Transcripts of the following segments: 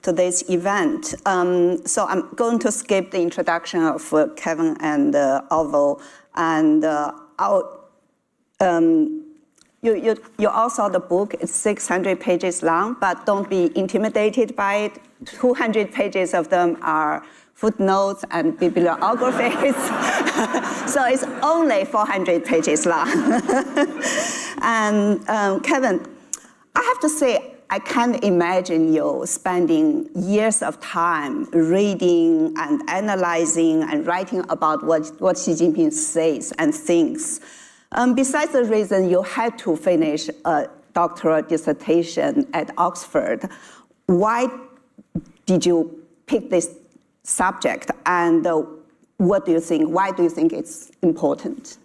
today's event. So I'm going to skip the introduction of Kevin and Orville, and you all saw the book. It's 600 pages long, but don't be intimidated by it. 200 pages of them are footnotes and bibliographies. So it's only 400 pages long. And Kevin, I have to say, I can't imagine you spending years of time reading and analyzing and writing about what Xi Jinping says and thinks. Besides the reason you had to finish a doctoral dissertation at Oxford, why did you pick this subject, and what do you think? Why do you think it's important?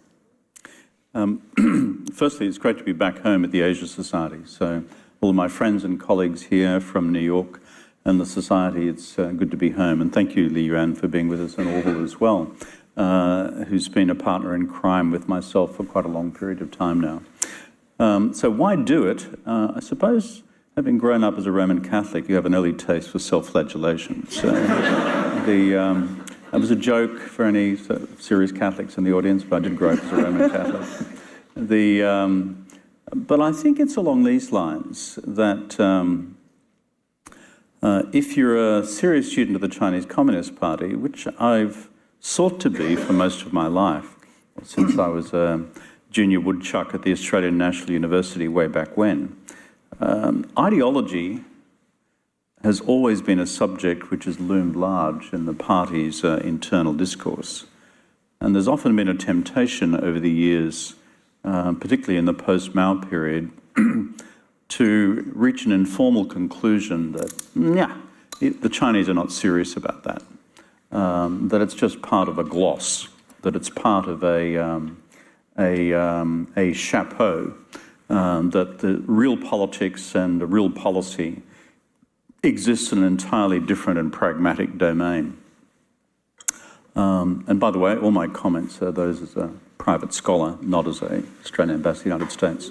Firstly, it's great to be back home at the Asia Society. So all of my friends and colleagues here from New York and the Society, it's good to be home. And thank you, Li Yuan, for being with us, and Orville as well, who's been a partner in crime with myself for quite a long period of time now. So why do it? I suppose, having grown up as a Roman Catholic, you have an early taste for self-flagellation. So that was a joke for any sort of serious Catholics in the audience, but I did grow up as a Roman Catholic. But I think it's along these lines that if you're a serious student of the Chinese Communist Party, which I've sought to be for most of my life, since I was a junior woodchuck at the Australian National University way back when, ideology has always been a subject which has loomed large in the party's internal discourse. And there's often been a temptation over the years, particularly in the post-Mao period, to reach an informal conclusion that, the Chinese are not serious about that, that it's just part of a gloss, that it's part of a chapeau, that the real politics and the real policy exists in an entirely different and pragmatic domain. And by the way, all my comments are those as a private scholar, not as an Australian ambassador to the United States.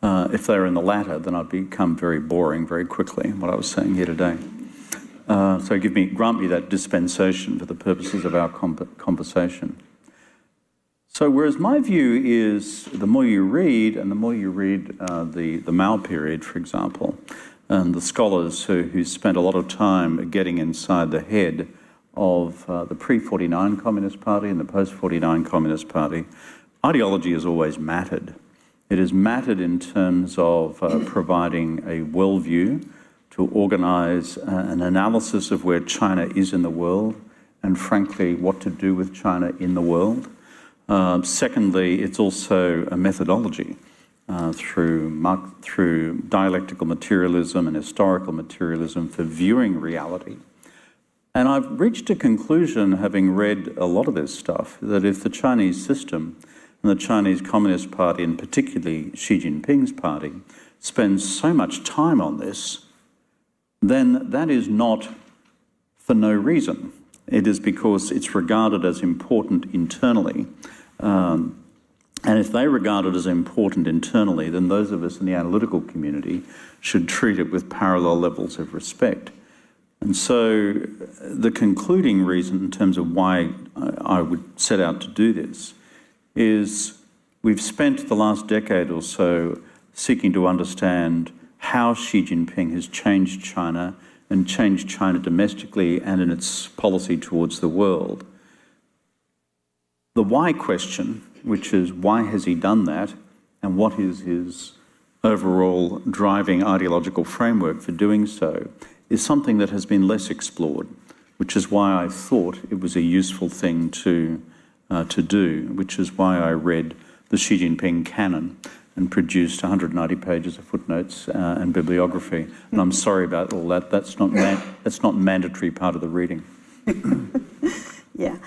If they were in the latter, then I'd become very boring very quickly, what I was saying here today. So grant me that dispensation for the purposes of our conversation. So whereas my view is the more you read, and the more you read the Mao period, for example, and the scholars who spent a lot of time getting inside the head of the pre-49 Communist Party and the post-49 Communist Party, ideology has always mattered. It has mattered in terms of providing a worldview to organize an analysis of where China is in the world and, frankly, what to do with China in the world. Secondly, it's also a methodology through dialectical materialism and historical materialism for viewing reality. And I've reached a conclusion, having read a lot of this stuff, that if the Chinese system and the Chinese Communist Party, and particularly Xi Jinping's party, spends so much time on this, then that is not for no reason. It is because it's regarded as important internally. And if they regard it as important internally, then those of us in the analytical community should treat it with parallel levels of respect. And so the concluding reason in terms of why I would set out to do this is we've spent the last decade or so seeking to understand how Xi Jinping has changed China and changed China domestically and in its policy towards the world. The why question, which is why has he done that and what is his overall driving ideological framework for doing so, is something that has been less explored, which is why I thought it was a useful thing to do, which is why I read the Xi Jinping canon and produced 190 pages of footnotes and bibliography. And I'm sorry about all that. That's not mandatory part of the reading. Yeah.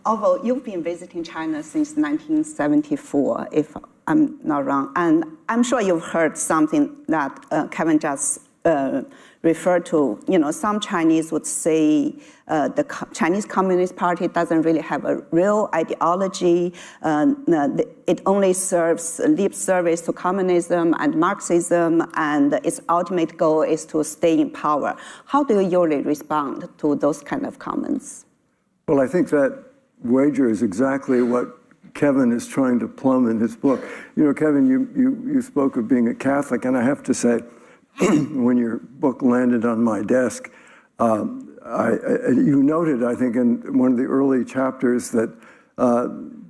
Although you've been visiting China since 1974, if I'm not wrong, and I'm sure you've heard something that Kevin just refer to, some Chinese would say the Chinese Communist Party doesn't really have a real ideology. It only serves lip service to communism and Marxism, and its ultimate goal is to stay in power. How do you usually respond to those kind of comments? Well, I think that wager is exactly what Kevin is trying to plumb in his book. Kevin, you spoke of being a Catholic, and I have to say, when your book landed on my desk, you noted, I think, in one of the early chapters that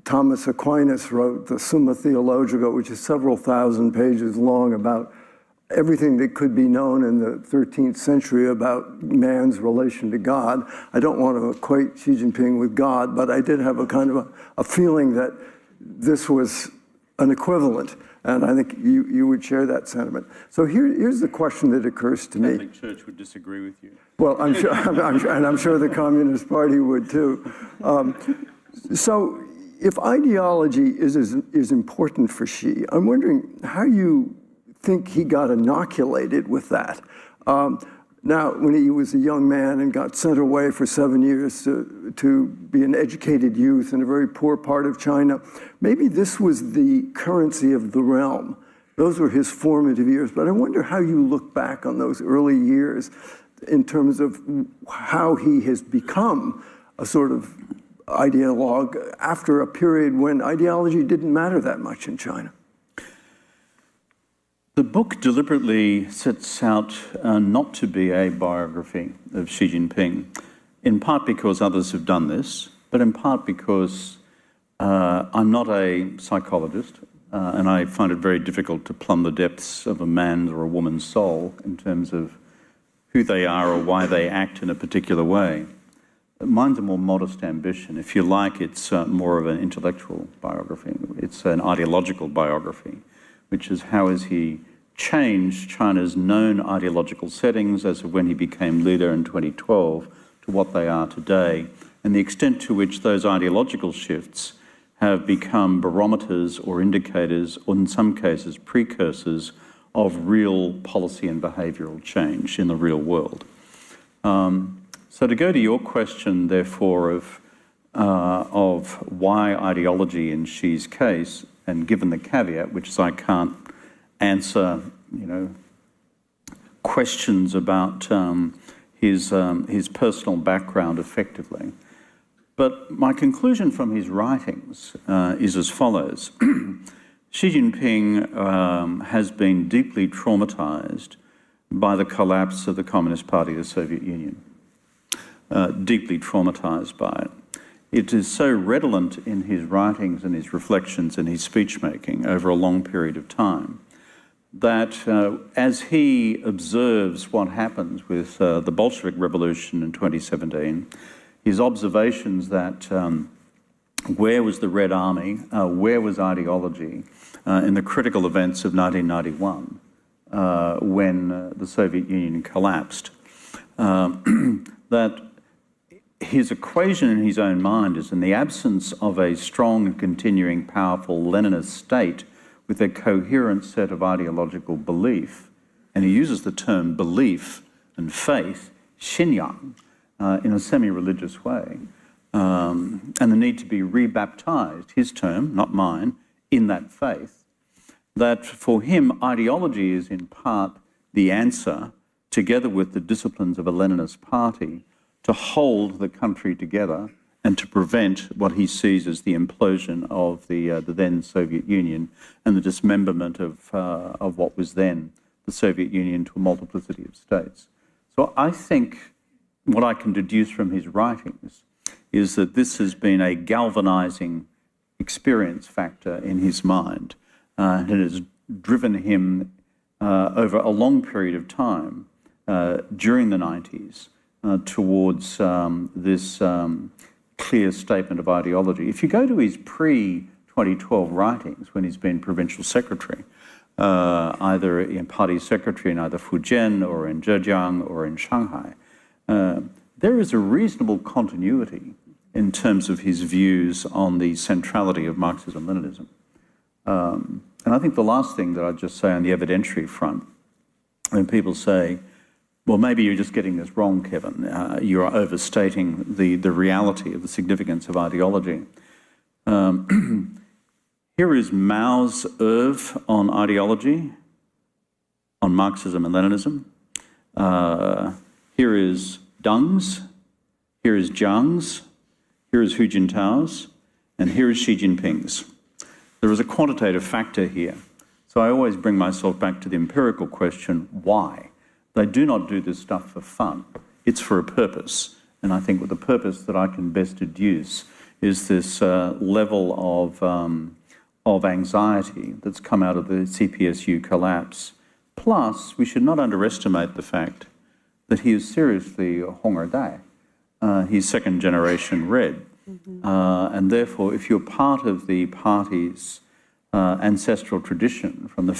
Thomas Aquinas wrote the Summa Theologica, which is several thousand pages long, about everything that could be known in the 13th century about man's relation to God. I don't want to equate Xi Jinping with God, but I did have a kind of a feeling that this was an equivalent. And I think you would share that sentiment. So here's the question that occurs to me. The Catholic Church would disagree with you. Well, I'm sure, and I'm sure the Communist Party would too. So if ideology is important for Xi, I'm wondering how you think he got inoculated with that. Now, when he was a young man and got sent away for 7 years to be an educated youth in a very poor part of China, maybe this was the currency of the realm. Those were his formative years. But I wonder how you look back on those early years in terms of how he has become a sort of ideologue after a period when ideology didn't matter that much in China. The book deliberately sets out not to be a biography of Xi Jinping, in part because others have done this, but in part because I'm not a psychologist, and I find it very difficult to plumb the depths of a man's or a woman's soul in terms of who they are or why they act in a particular way. Mine's a more modest ambition. If you like, it's more of an intellectual biography. It's an ideological biography, which is how has he changed China's known ideological settings as of when he became leader in 2012 to what they are today, and the extent to which those ideological shifts have become barometers or indicators, or in some cases precursors, of real policy and behavioural change in the real world. So to go to your question, therefore, of why ideology in Xi's case, and given the caveat, which is I can't answer, questions about his personal background effectively. But my conclusion from his writings is as follows. Xi Jinping has been deeply traumatized by the collapse of the Communist Party of the Soviet Union. Deeply traumatized by it. It is so redolent in his writings and his reflections and his speech-making over a long period of time that as he observes what happens with the Bolshevik Revolution in 2017, his observations that where was the Red Army, where was ideology in the critical events of 1991 when the Soviet Union collapsed, that his equation in his own mind is in the absence of a strong and continuing powerful Leninist state with a coherent set of ideological belief, and he uses the term belief and faith, Xinyang, in a semi-religious way, and the need to be rebaptized, his term, not mine, in that faith, that for him ideology is in part the answer, together with the disciplines of a Leninist party, to hold the country together and to prevent what he sees as the implosion of the then Soviet Union and the dismemberment of what was then the Soviet Union to a multiplicity of states. So I think what I can deduce from his writings is that this has been a galvanizing experience factor in his mind, and it has driven him over a long period of time during the 90s towards this clear statement of ideology. If you go to his pre-2012 writings, when he's been provincial secretary, either in party secretary in either Fujian or in Zhejiang or in Shanghai, there is a reasonable continuity in terms of his views on the centrality of Marxism-Leninism. And I think the last thing that I'd just say on the evidentiary front when people say, well, maybe you're just getting this wrong, Kevin. You're overstating the reality of the significance of ideology. Here is Mao's oeuvre on ideology, on Marxism and Leninism. Here is Deng's, here is Jiang's, here is Hu Jintao's, and here is Xi Jinping's. There is a quantitative factor here. So I always bring myself back to the empirical question, why? They do not do this stuff for fun. It's for a purpose. And I think with the purpose that I can best deduce is this level of anxiety that's come out of the CPSU collapse. Plus, we should not underestimate the fact that he is seriously Honger Dai. He's second generation red. And therefore, if you're part of the party's ancestral tradition from the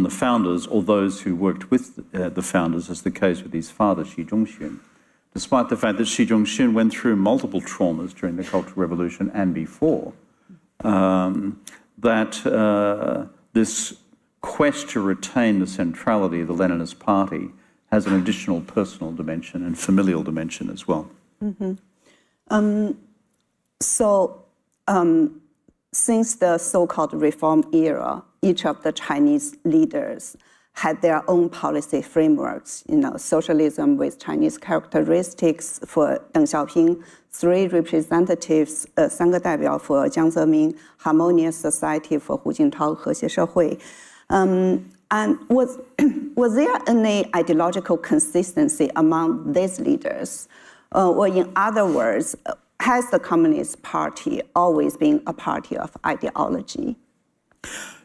founders or those who worked with the founders, as the case with his father, Xi Jinping, despite the fact that Xi Jinping went through multiple traumas during the Cultural Revolution and before, this quest to retain the centrality of the Leninist party has an additional personal dimension and familial dimension as well. Since the so-called reform era, each of the Chinese leaders had their own policy frameworks, socialism with Chinese characteristics for Deng Xiaoping, 3 representatives, 3个代表 for Jiang Zemin, harmonious society for Hu Jintao, 和谐社会. And was there any ideological consistency among these leaders? Or in other words, has the Communist Party always been a party of ideology?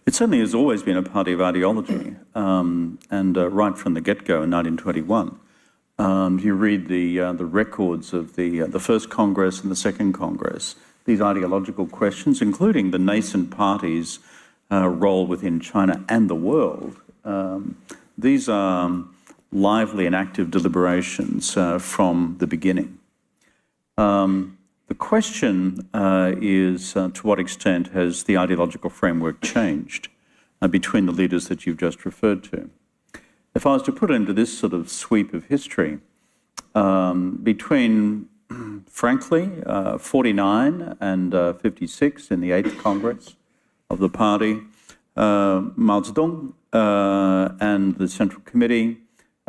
It certainly has always been a party of ideology, and right from the get-go in 1921. You read the records of the first Congress and the second Congress, these ideological questions, including the nascent party's role within China and the world. These are lively and active deliberations from the beginning. The question is to what extent has the ideological framework changed between the leaders that you've just referred to? If I was to put it into this sort of sweep of history, between, frankly, 49 and 56 in the 8th Congress of the party, Mao Zedong and the Central Committee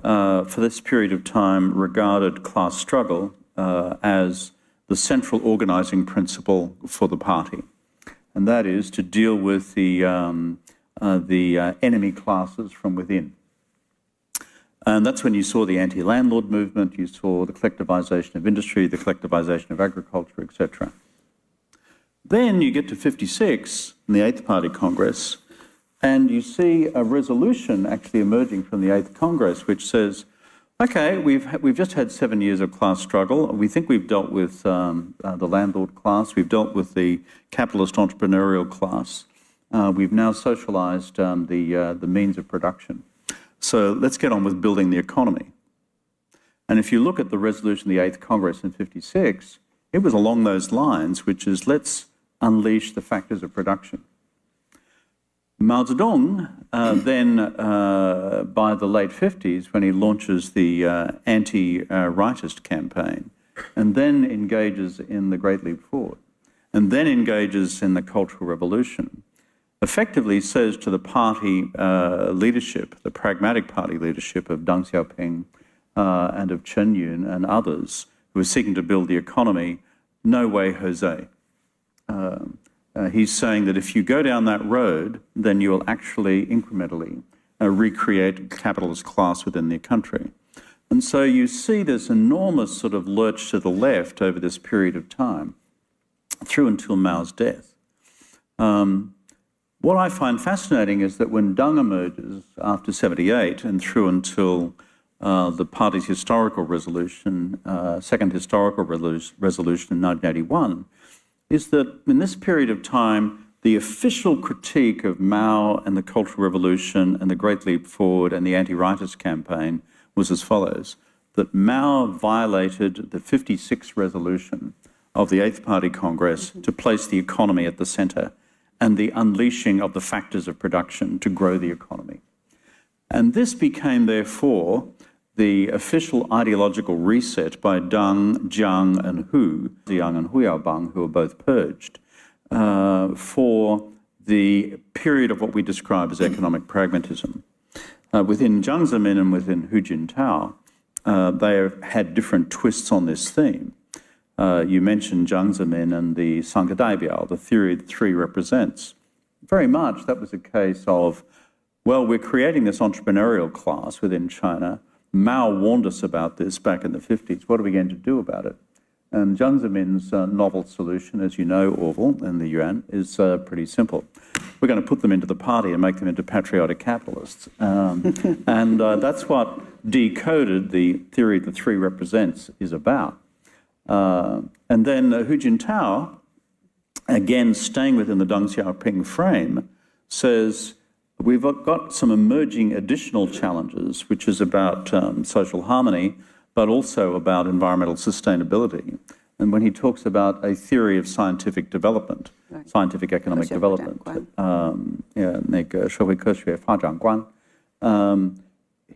for this period of time regarded class struggle as the central organizing principle for the party, and that is to deal with the enemy classes from within. And that's when you saw the anti-landlord movement, you saw the collectivization of industry, the collectivization of agriculture, etc. Then you get to 56 in the 8th Party Congress, and you see a resolution actually emerging from the 8th Congress which says, okay, we've just had 7 years of class struggle. We think we've dealt with the landlord class. We've dealt with the capitalist entrepreneurial class. We've now socialized the means of production. So let's get on with building the economy. And if you look at the resolution of the 8th Congress in 56, it was along those lines, which is let's unleash the factors of production. Mao Zedong then, by the late 50s, when he launches the anti-rightist campaign, and then engages in the Great Leap Forward, and then engages in the Cultural Revolution, effectively says to the party leadership, the pragmatic party leadership of Deng Xiaoping and of Chen Yun and others who are seeking to build the economy, no way, Jose. He's saying that if you go down that road, then you will actually incrementally recreate a capitalist class within the country. And so you see this enormous sort of lurch to the left over this period of time, through until Mao's death. What I find fascinating is that when Deng emerges after 78 and through until the party's historical resolution, second historical resolution in 1981, is that in this period of time, the official critique of Mao and the Cultural Revolution and the Great Leap Forward and the anti-rightist campaign was as follows, that Mao violated the 56 resolution of the 8th Party Congress to place the economy at the center and the unleashing of the factors of production to grow the economy. And this became, therefore, the official ideological reset by Deng, Jiang, and Hu, Jiang and Hu Yaobang, who were both purged, for the period of what we describe as economic pragmatism. Within Jiang Zemin and within Hu Jintao, they have had different twists on this theme. You mentioned Jiang Zemin and the Sangadaibiao, the theory that three represents. Very much that was a case of, well, we're creating this entrepreneurial class within China. Mao warned us about this back in the 50s. What are we going to do about it? And Jiang Zemin's novel solution, as you know, Orville and Li Yuan, is pretty simple. We're going to put them into the party and make them into patriotic capitalists. And that's what decoded the theory the three represents is about. And then Hu Jintao, again staying within the Deng Xiaoping frame, says we've got some emerging additional challenges, which is about social harmony, but also about environmental sustainability. And when he talks about a theory of scientific development, right. Scientific economic development,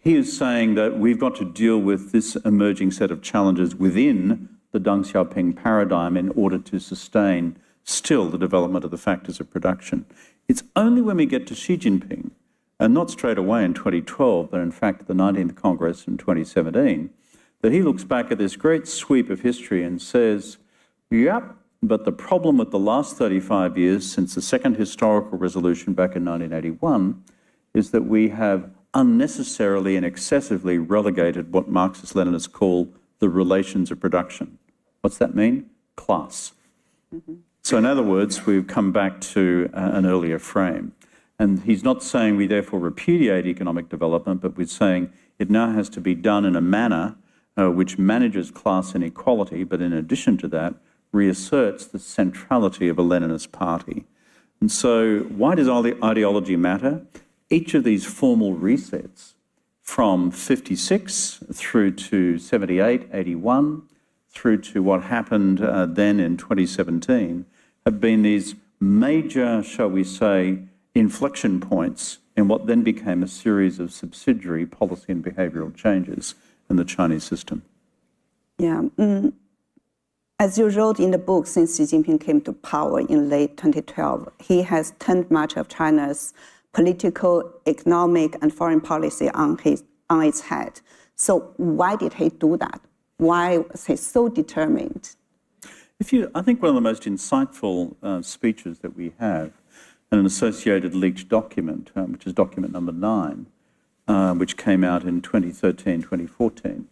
he is saying that we've got to deal with this emerging set of challenges within the Deng Xiaoping paradigm in order to sustain still the development of the factors of production. It's only when we get to Xi Jinping, and not straight away in 2012, but in fact at the 19th Congress in 2017, that he looks back at this great sweep of history and says, yep, but the problem with the last 35 years since the second historical resolution back in 1981 is that we have unnecessarily and excessively relegated what Marxist-Leninists call the relations of production. What's that mean? Class. Mm-hmm. So in other words, we've come back to an earlier frame. And he's not saying we therefore repudiate economic development, but we're saying it now has to be done in a manner which manages class inequality, but in addition to that, reasserts the centrality of a Leninist party. And so why does ideology matter? Each of these formal resets from 56 through to 78, 81, through to what happened then in 2017, have been these major, shall we say, inflection points in what then became a series of subsidiary policy and behavioural changes in the Chinese system. Yeah. As you wrote in the book, since Xi Jinping came to power in late 2012, he has turned much of China's political, economic, and foreign policy on its head. So why did he do that? Why was he so determined? I think one of the most insightful speeches that we have, and an associated leaked document, which is document number 9, which came out in 2013, 2014.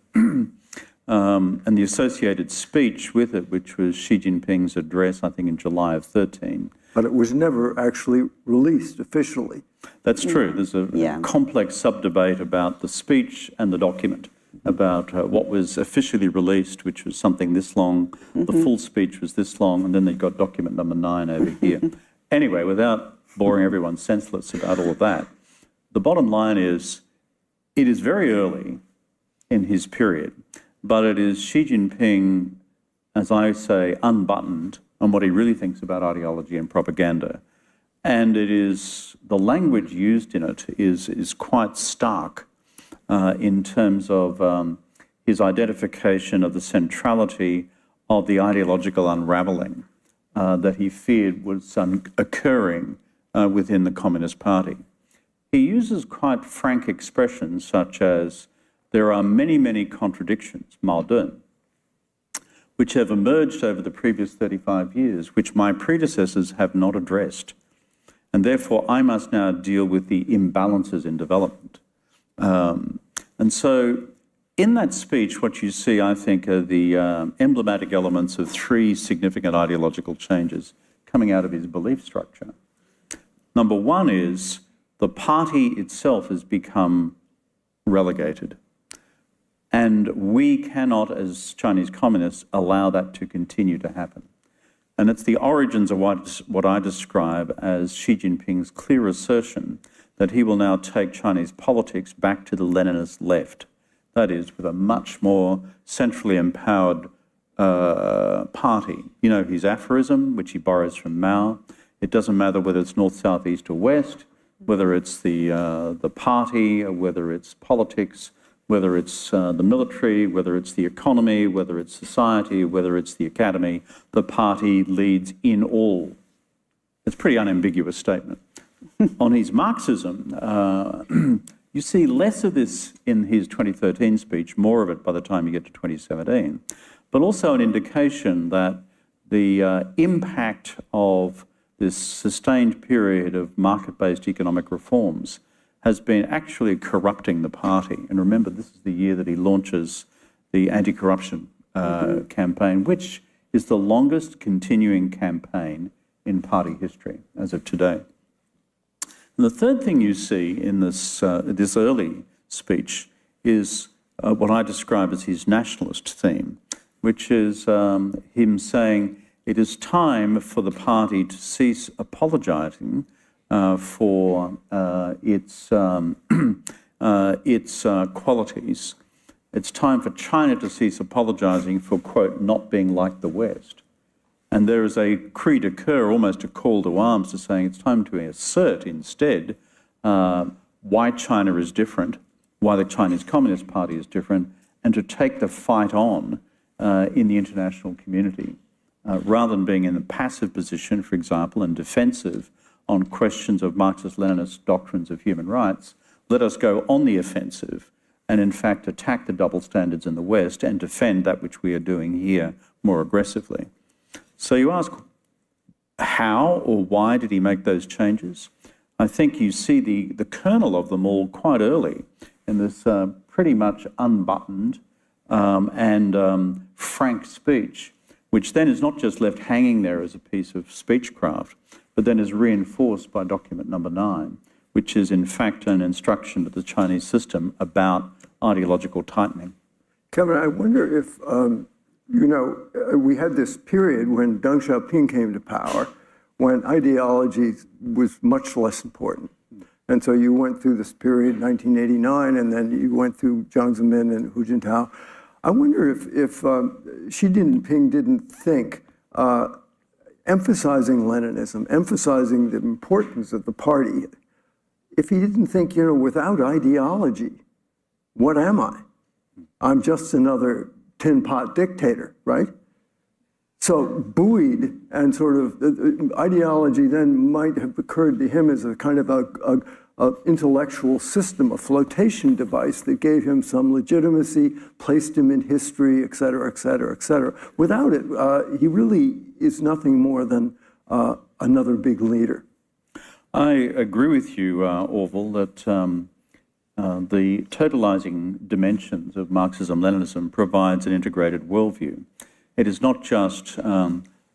And the associated speech with it, which was Xi Jinping's address, I think in July of 13. But it was never actually released officially. That's true. There's a complex sub-debate about the speech and the document, about what was officially released, which was something this long, the full speech was this long, and then they got document number 9 over here. Anyway, without boring everyone senseless about all of that, the bottom line is, it is very early in his period, but it is Xi Jinping, as I say, unbuttoned on what he really thinks about ideology and propaganda. And it is, the language used in it is quite stark in terms of his identification of the centrality of the ideological unraveling that he feared was occurring within the Communist Party. He uses quite frank expressions such as, there are many, many contradictions, Maodun, which have emerged over the previous 35 years, which my predecessors have not addressed. And therefore, I must now deal with the imbalances in development. And so in that speech, what you see, I think, are the emblematic elements of 3 significant ideological changes coming out of his belief structure. Number 1 is the party itself has become relegated. And we cannot, as Chinese communists, allow that to continue to happen. And it's the origins of what I describe as Xi Jinping's clear assertion that he will now take Chinese politics back to the Leninist left. That is, with a much more centrally empowered party. You know, his aphorism, which he borrows from Mao, it doesn't matter whether it's north, south, east, or west, whether it's the party, or whether it's politics, whether it's the military, whether it's the economy, whether it's society, whether it's the academy, the party leads in all. It's a pretty unambiguous statement. On his Marxism, you see less of this in his 2013 speech, more of it by the time you get to 2017, but also an indication that the impact of this sustained period of market-based economic reforms has been actually corrupting the party. And remember, this is the year that he launches the anti-corruption campaign, which is the longest continuing campaign in party history as of today. And the third thing you see in this, this early speech is what I describe as his nationalist theme, which is him saying it is time for the party to cease apologising for its qualities. It's time for China to cease apologising for, quote, not being like the West. And there is a cri de coeur, almost a call to arms, to saying it's time to assert instead why China is different, why the Chinese Communist Party is different, and to take the fight on in the international community, rather than being in a passive position, for example, and defensive on questions of Marxist-Leninist doctrines of human rights. Let us go on the offensive and, in fact, attack the double standards in the West and defend that which we are doing here more aggressively. So you ask, how or why did he make those changes? I think you see the kernel of them all quite early in this pretty much unbuttoned and frank speech, which then is not just left hanging there as a piece of speechcraft, but then is reinforced by document number 9, which is in fact an instruction to the Chinese system about ideological tightening. Kevin, I wonder if, you know, we had this period when Deng Xiaoping came to power when ideology was much less important. And so you went through this period, 1989, and then you went through Jiang Zemin and Hu Jintao. I wonder if Xi Jinping didn't think emphasizing Leninism, emphasizing the importance of the party, if he didn't think, you know, without ideology, what am I? I'm just another tin pot dictator, right? So buoyed and sort of ideology then might have occurred to him as a kind of a intellectual system, a flotation device that gave him some legitimacy, placed him in history, et cetera, et cetera, et cetera. Without it, he really is nothing more than another big leader. I agree with you, Orville, that the totalizing dimensions of Marxism-Leninism provides an integrated worldview. It is not just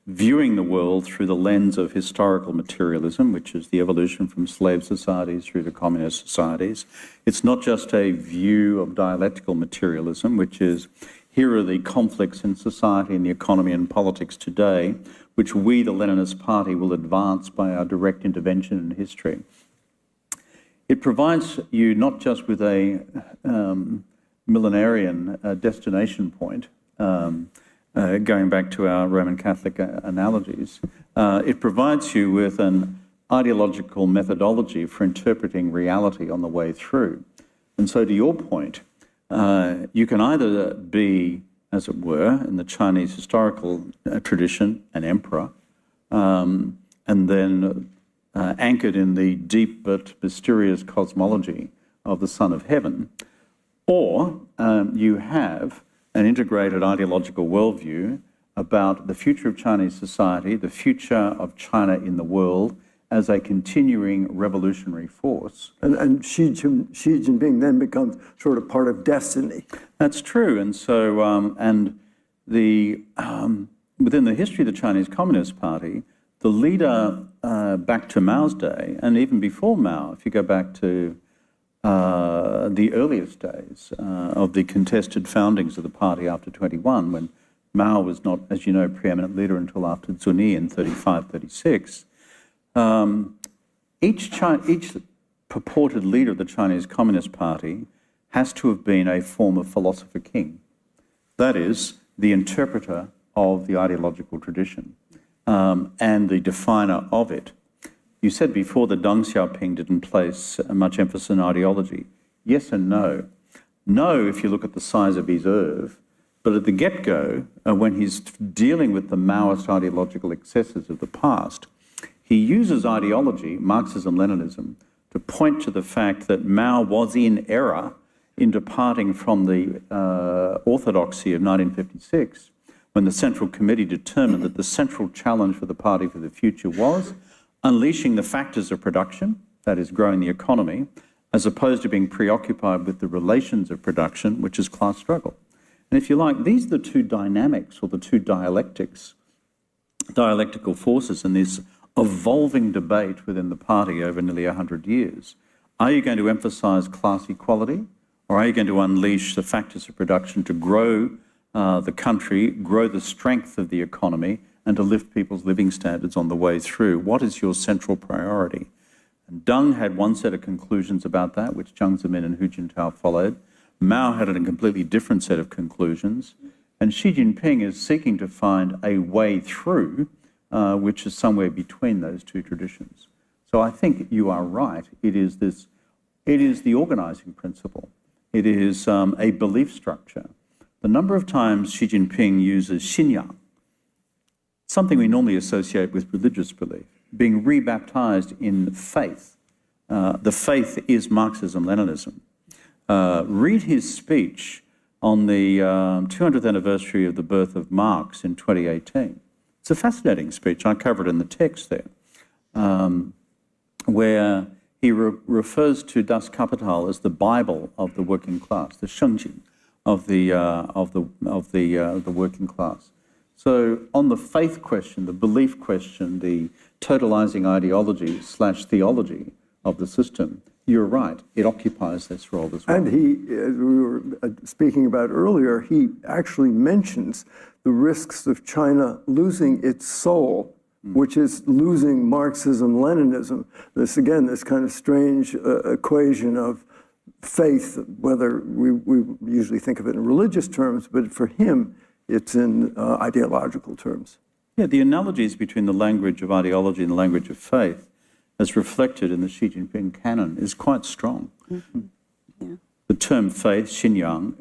viewing the world through the lens of historical materialism, which is the evolution from slave societies through to communist societies. It's not just a view of dialectical materialism, which is here are the conflicts in society and the economy and politics today, which we, the Leninist Party, will advance by our direct intervention in history. It provides you not just with a millenarian destination point, going back to our Roman Catholic analogies, it provides you with an ideological methodology for interpreting reality on the way through. And so to your point, you can either be, as it were, in the Chinese historical tradition, an emperor, and then anchored in the deep but mysterious cosmology of the Son of Heaven, or you have an integrated ideological worldview about the future of Chinese society, the future of China in the world as a continuing revolutionary force. And Xi Jinping then becomes sort of part of destiny. That's true. And so, within the history of the Chinese Communist Party, the leader back to Mao's day, and even before Mao, if you go back to the earliest days of the contested foundings of the party after 21, when Mao was not, as you know, preeminent leader until after Zuni in 35, 36, each purported leader of the Chinese Communist Party has to have been a former philosopher king. That is, the interpreter of the ideological tradition and the definer of it. You said before that Deng Xiaoping didn't place much emphasis on ideology. Yes and no. No, if you look at the size of his oeuvre, but at the get-go, when he's dealing with the Maoist ideological excesses of the past, he uses ideology, Marxism-Leninism, to point to the fact that Mao was in error in departing from the orthodoxy of 1956, when the Central Committee determined that the central challenge for the party for the future was unleashing the factors of production, that is, growing the economy, as opposed to being preoccupied with the relations of production, which is class struggle. And if you like, these are the two dynamics, or the two dialectical forces in this evolving debate within the party over nearly 100 years. Are you going to emphasise class equality, or are you going to unleash the factors of production to grow the country, grow the strength of the economy, and to lift people's living standards on the way through? What is your central priority? And Deng had one set of conclusions about that, which Jiang Zemin and Hu Jintao followed. Mao had a completely different set of conclusions. And Xi Jinping is seeking to find a way through, which is somewhere between those two traditions. So I think you are right. It is the organising principle. It is a belief structure. The number of times Xi Jinping uses Xinyang, something we normally associate with religious belief, being rebaptized in faith. The faith is Marxism-Leninism. Read his speech on the 200th anniversary of the birth of Marx in 2018. It's a fascinating speech. I cover it in the text there, where he refers to Das Kapital as the Bible of the working class, the Shengjing of the working class. So on the faith question, the belief question, the totalizing ideology / theology of the system, you're right, it occupies this role as well. And he, as we were speaking about earlier, he actually mentions the risks of China losing its soul, which is losing Marxism-Leninism. This, again, this kind of strange equation of faith, whether we usually think of it in religious terms, but for him, it's in ideological terms. Yeah, the analogies between the language of ideology and the language of faith, as reflected in the Xi Jinping canon, is quite strong. Mm-hmm. Yeah. The term faith, Xinyang,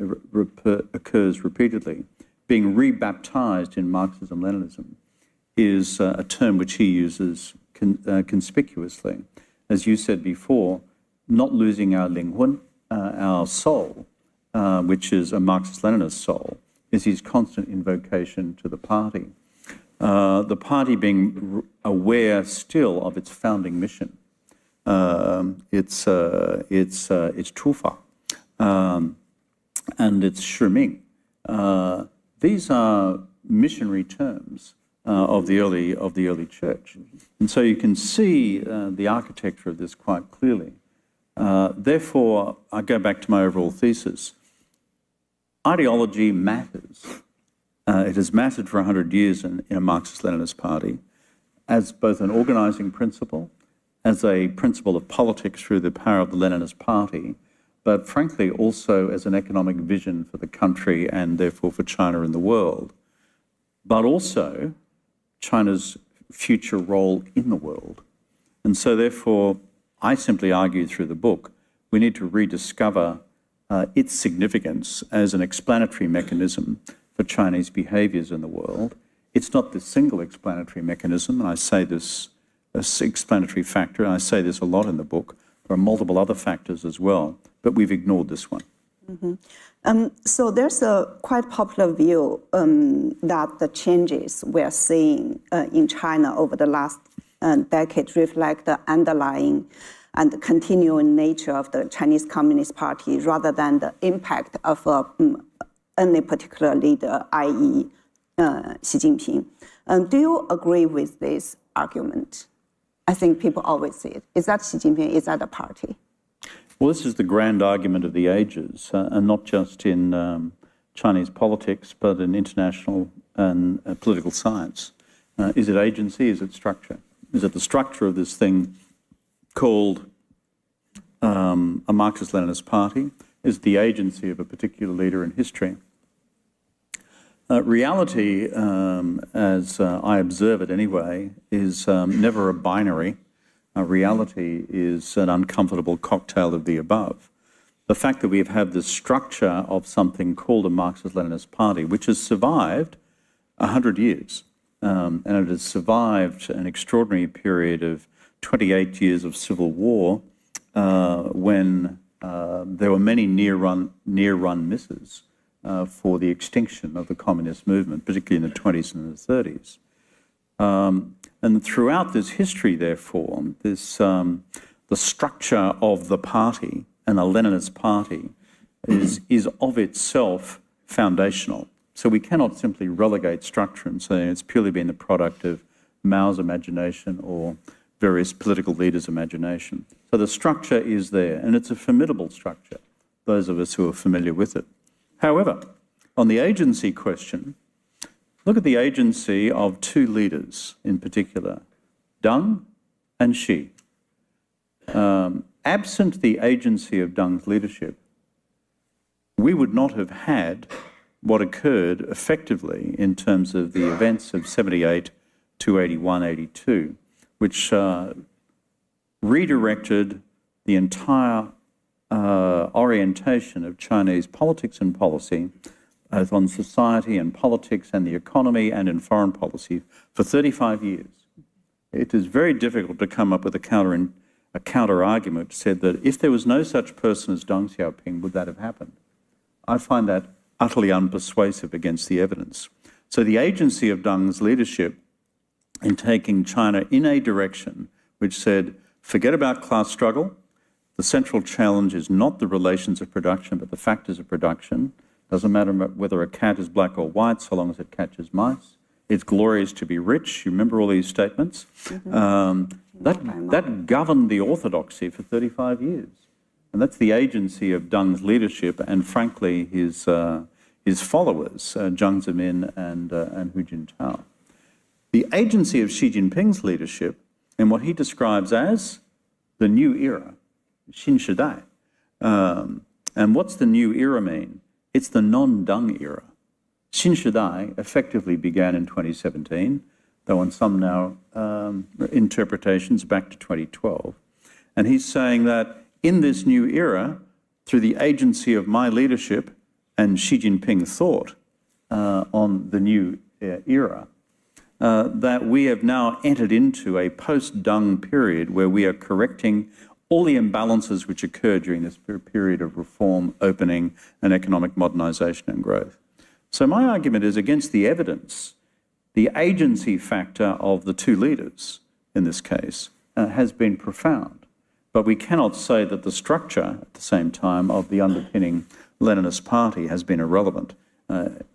occurs repeatedly. Being rebaptized in Marxism-Leninism is a term which he uses conspicuously. As you said before, not losing our linghun, our soul, which is a Marxist-Leninist soul, is his constant invocation to the party. The party being aware still of its founding mission, its Chufa, and its Shiming. These are missionary terms of the early church, and so you can see the architecture of this quite clearly. Therefore, I go back to my overall thesis. Ideology matters. It has mattered for 100 years in a Marxist-Leninist party as both an organising principle, as a principle of politics through the power of the Leninist party, but frankly also as an economic vision for the country and therefore for China in the world, but also China's future role in the world. And so therefore, I simply argue through the book, we need to rediscover its significance as an explanatory mechanism for Chinese behaviours in the world. It's not the single explanatory mechanism, and I say this as explanatory factor, and I say this a lot in the book. There are multiple other factors as well, but we've ignored this one. Mm-hmm. So there's a quite popular view that the changes we're seeing in China over the last decade reflect the underlying and continuing nature of the Chinese Communist Party rather than the impact of any particular leader, i.e. Xi Jinping. Do you agree with this argument? I think people always say it. Is that Xi Jinping? Is that the party? Well, this is the grand argument of the ages, and not just in Chinese politics, but in international and political science. Is it agency? Is it structure? Is it the structure of this thing called a Marxist-Leninist party? Is the agency of a particular leader in history? Reality, as I observe it anyway, is never a binary. reality is an uncomfortable cocktail of the above. The fact that we have had this structure of something called a Marxist-Leninist party, which has survived 100 years, and it has survived an extraordinary period of 28 years of civil war when there were many near-run misses for the extinction of the communist movement, particularly in the 20s and the 30s. And throughout this history, therefore, this, the structure of the party and a Leninist party is of itself foundational. So we cannot simply relegate structure and say it's purely been the product of Mao's imagination or various political leaders' imagination. So the structure is there, and it's a formidable structure, those of us who are familiar with it. However, on the agency question, look at the agency of two leaders in particular, Deng and Xi. Absent the agency of Deng's leadership, we would not have had what occurred effectively in terms of the events of 78 to 81, 82, which redirected the entire orientation of Chinese politics and policy, both on society and politics and the economy and in foreign policy, for 35 years. It is very difficult to come up with a counter-argument that said that if there was no such person as Deng Xiaoping, would that have happened? I find that utterly unpersuasive against the evidence. So the agency of Deng's leadership in taking China in a direction which said, forget about class struggle, the central challenge is not the relations of production, but the factors of production. Doesn't matter whether a cat is black or white, so long as it catches mice. It's glorious to be rich. You remember all these statements? That governed the orthodoxy for 35 years. And that's the agency of Deng's leadership and, frankly, his followers, Jiang Zemin and Hu Jintao. The agency of Xi Jinping's leadership in what he describes as the new era, Xin Shidai. And what's the new era mean? It's the non-Deng era. Xin Shidai effectively began in 2017, though on some now interpretations back to 2012. And he's saying that in this new era, through the agency of my leadership and Xi Jinping thought on the new era, that we have now entered into a post-Deng period where we are correcting all the imbalances which occurred during this period of reform, opening, and economic modernization and growth. So my argument is against the evidence. The agency factor of the two leaders, in this case, has been profound. But we cannot say that the structure, at the same time, of the underpinning Leninist party has been irrelevant.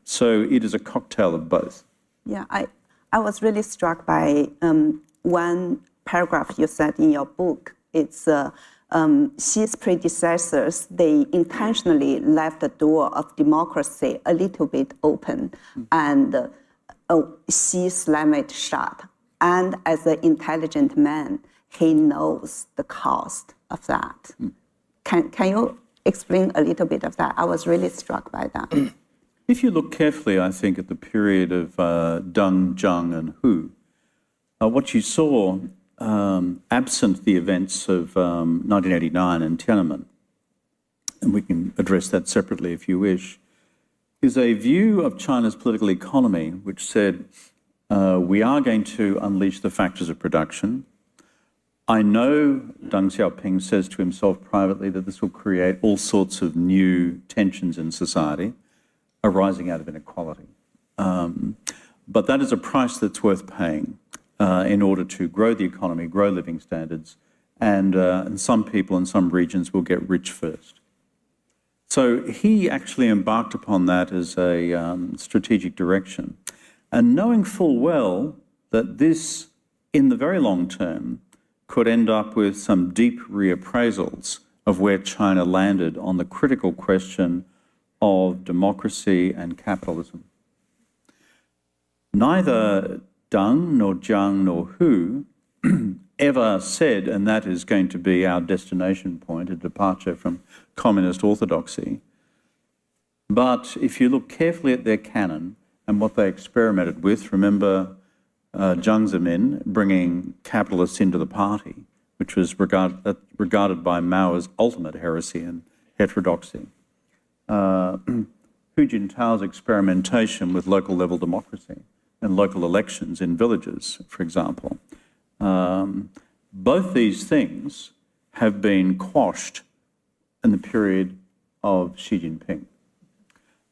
So it is a cocktail of both. Yeah, I was really struck by one paragraph you said in your book. It's Xi's predecessors, they intentionally left the door of democracy a little bit open, and Xi slammed it shut. And as an intelligent man, he knows the cost of that. Can you explain a little bit of that? I was really struck by that. If you look carefully, I think, at the period of Deng, Jiang, and Hu, what you saw, absent the events of 1989 and Tiananmen, and we can address that separately if you wish, is a view of China's political economy which said, we are going to unleash the factors of production. I know Deng Xiaoping says to himself privately that this will create all sorts of new tensions in society arising out of inequality. But that is a price that's worth paying in order to grow the economy, grow living standards, and some people in some regions will get rich first. So he actually embarked upon that as a strategic direction. And knowing full well that this, in the very long term, could end up with some deep reappraisals of where China landed on the critical question of democracy and capitalism. Neither Deng, nor Jiang, nor Hu ever said, and that is going to be our destination point, a departure from communist orthodoxy. But if you look carefully at their canon and what they experimented with, remember Jiang Zemin bringing capitalists into the party, which was regarded by Mao as ultimate heresy and heterodoxy. Hu Jintao's experimentation with local level democracy and local elections in villages, for example. Both these things have been quashed in the period of Xi Jinping.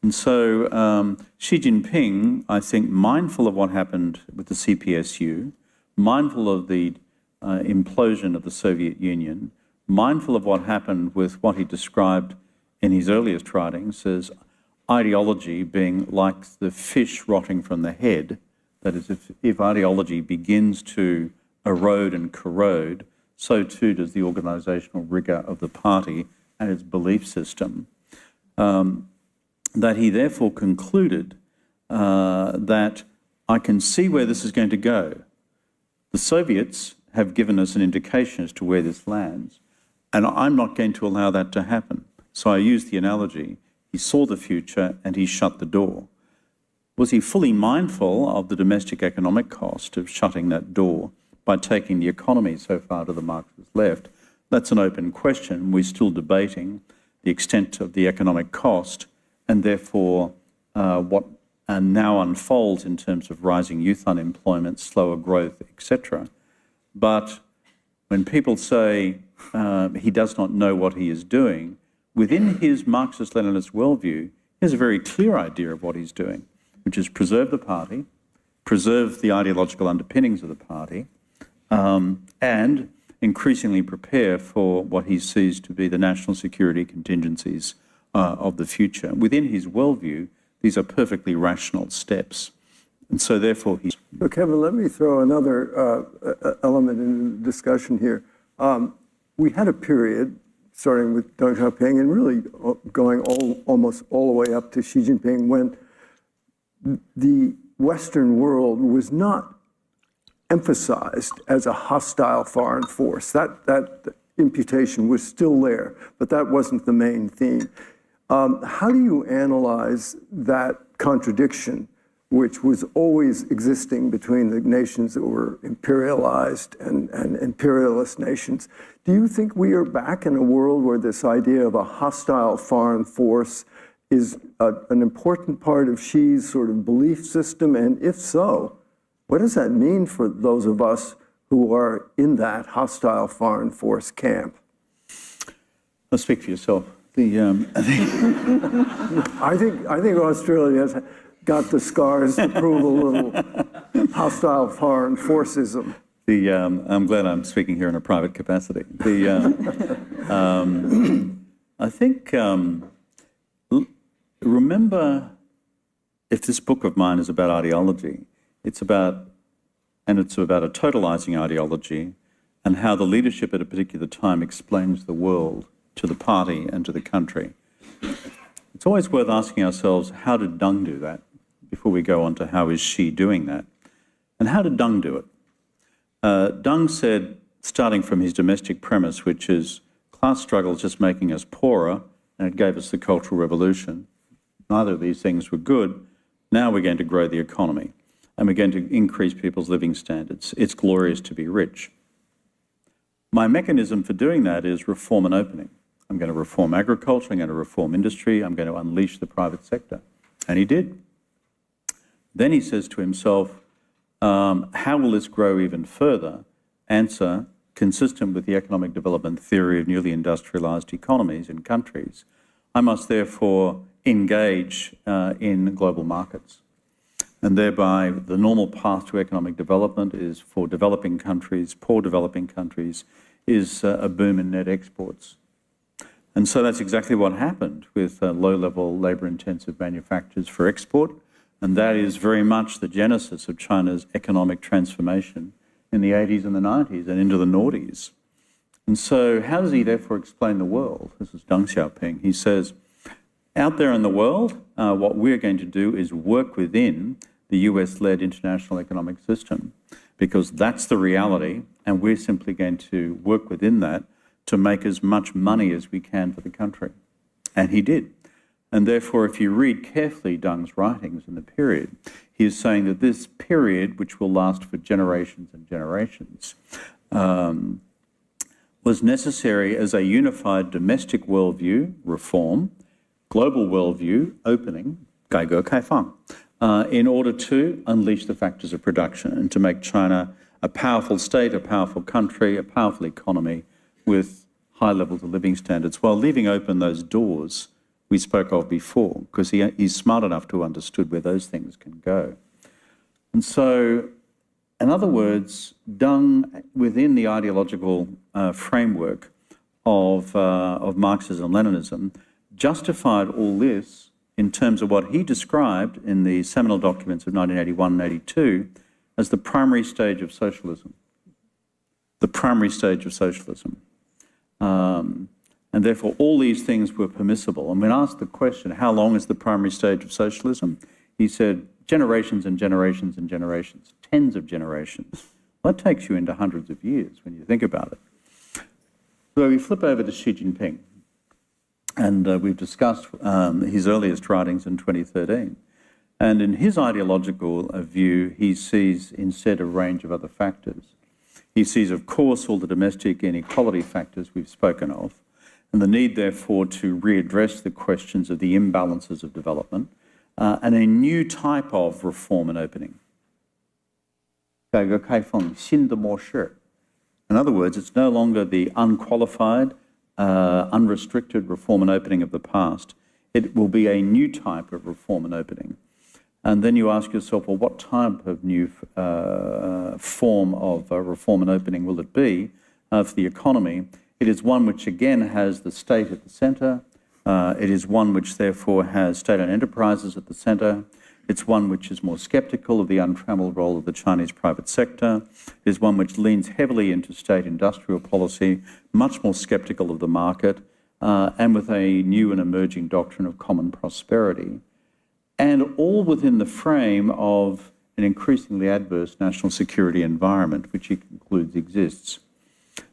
And so Xi Jinping, I think, mindful of what happened with the CPSU, mindful of the implosion of the Soviet Union, mindful of what happened with what he described in his earliest writings as ideology being like the fish rotting from the head. That is, if ideology begins to erode and corrode, so too does the organisational rigour of the party and its belief system. That he therefore concluded that I can see where this is going to go. The Soviets have given us an indication as to where this lands, and I'm not going to allow that to happen. So I used the analogy, he saw the future and he shut the door. Was he fully mindful of the domestic economic cost of shutting that door by taking the economy so far to the Marxist left? That's an open question. We're still debating the extent of the economic cost and therefore what now unfolds in terms of rising youth unemployment, slower growth, etc. But when people say he does not know what he is doing, within his Marxist-Leninist worldview, he has a very clear idea of what he's doing, which is preserve the party, preserve the ideological underpinnings of the party, and increasingly prepare for what he sees to be the national security contingencies of the future. Within his worldview, these are perfectly rational steps. And so therefore he's... So Kevin, let me throw another element in the discussion here. We had a period, starting with Deng Xiaoping and really going almost all the way up to Xi Jinping, when the Western world was not emphasized as a hostile foreign force. That imputation was still there, but that wasn't the main theme. How do you analyze that contradiction, which was always existing between the nations that were imperialized and imperialist nations? Do you think we are back in a world where this idea of a hostile foreign force is an important part of Xi's sort of belief system? And if so, what does that mean for those of us who are in that hostile foreign force camp? Let's speak for yourself. I think Australia has got the scars to prove a little hostile foreign forceism. I'm glad I'm speaking here in a private capacity. I think, remember, if this book of mine is about ideology, it's about a totalizing ideology and how the leadership at a particular time explains the world to the party and to the country. It's always worth asking ourselves, how did Deng do that? Before we go on to how is Xi doing that. And how did Deng do it? Deng said, starting from his domestic premise, which is class struggle is just making us poorer, and it gave us the Cultural Revolution. Neither of these things were good. Now we're going to grow the economy, and we're going to increase people's living standards. It's glorious to be rich. My mechanism for doing that is reform and opening. I'm going to reform agriculture, I'm going to reform industry, I'm going to unleash the private sector. And he did. Then he says to himself, how will this grow even further? Answer, consistent with the economic development theory of newly industrialized economies in countries, I must therefore engage in global markets. And thereby the normal path to economic development is for developing countries, poor developing countries, is a boom in net exports. And so that's exactly what happened with low-level labour-intensive manufacturers for export. And that is very much the genesis of China's economic transformation in the 80s and the 90s and into the noughties. And so how does he therefore explain the world? This is Deng Xiaoping. He says, out there in the world, what we're going to do is work within the US-led international economic system, because that's the reality, and we're simply going to work within that to make as much money as we can for the country. And he did. And therefore, if you read carefully Deng's writings in the period, he is saying that this period, which will last for generations and generations, was necessary as a unified domestic worldview, reform, global worldview, opening, 改革开放, in order to unleash the factors of production and to make China a powerful state, a powerful country, a powerful economy with high levels of living standards, while leaving open those doors we spoke of before, because he's smart enough to understood where those things can go. And so, in other words, done within the ideological framework of Marxism and Leninism, justified all this in terms of what he described in the seminal documents of 1981 and 82 as the primary stage of socialism. The primary stage of socialism. And therefore, all these things were permissible. And when asked the question, how long is the primary stage of socialism? He said, generations and generations and generations, tens of generations. Well, that takes you into hundreds of years when you think about it. So we flip over to Xi Jinping. And we've discussed his earliest writings in 2013. And in his ideological view, he sees instead a range of other factors. He sees, of course, all the domestic inequality factors we've spoken of, and the need, therefore, to readdress the questions of the imbalances of development, and a new type of reform and opening. 改革开放新的模式. In other words, it's no longer the unqualified, unrestricted reform and opening of the past. It will be a new type of reform and opening. And then you ask yourself, well, what type of new form of reform and opening will it be for the economy? It is one which, again, has the state at the centre. It is one which, therefore, has state-owned enterprises at the centre. It's one which is more sceptical of the untrammeled role of the Chinese private sector. It is one which leans heavily into state industrial policy, much more sceptical of the market, and with a new and emerging doctrine of common prosperity. And all within the frame of an increasingly adverse national security environment, which he concludes exists.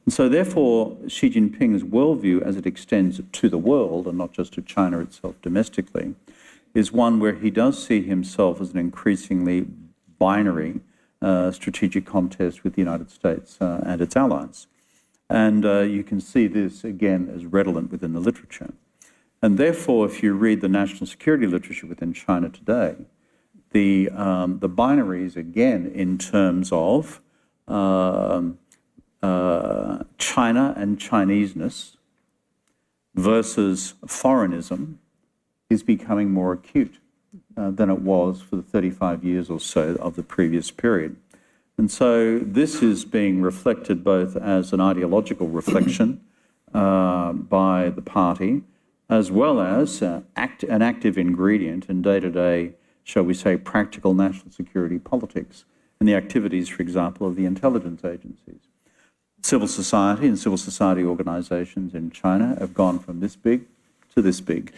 And so therefore, Xi Jinping's worldview, as it extends to the world, and not just to China itself domestically, is one where he does see himself as an increasingly binary strategic contest with the United States and its allies. And you can see this, again, as redolent within the literature. And therefore, if you read the national security literature within China today, the binaries, again, in terms of China and Chineseness versus foreignism is becoming more acute than it was for the 35 years or so of the previous period. And so this is being reflected both as an ideological reflection by the party, as well as an active ingredient in day-to-day, shall we say, practical national security politics and the activities, for example, of the intelligence agencies. Civil society and civil society organizations in China have gone from this big to this big.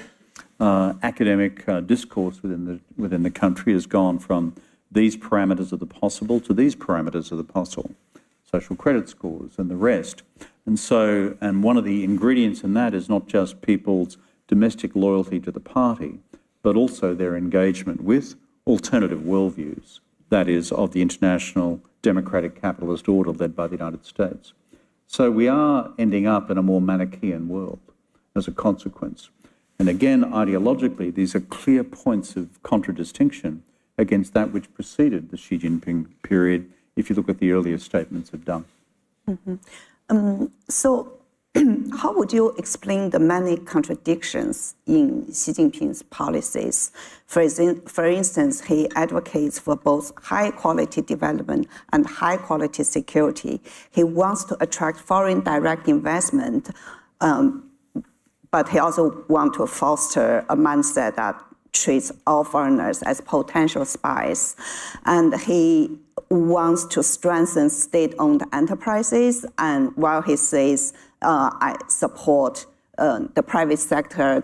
Academic discourse within the country has gone from these parameters of the possible to these parameters of the possible. Social credit scores and the rest. And so, and one of the ingredients in that is not just people's domestic loyalty to the party, but also their engagement with alternative worldviews, that is, of the international democratic capitalist order led by the United States. So we are ending up in a more Manichaean world as a consequence. And again, ideologically, these are clear points of contradistinction against that which preceded the Xi Jinping period, if you look at the earlier statements of Deng. Mm-hmm. So how would you explain the many contradictions in Xi Jinping's policies? For instance, he advocates for both high-quality development and high-quality security. He wants to attract foreign direct investment, but he also wants to foster a mindset that treats all foreigners as potential spies. And he wants to strengthen state-owned enterprises, and while he says, I support the private sector,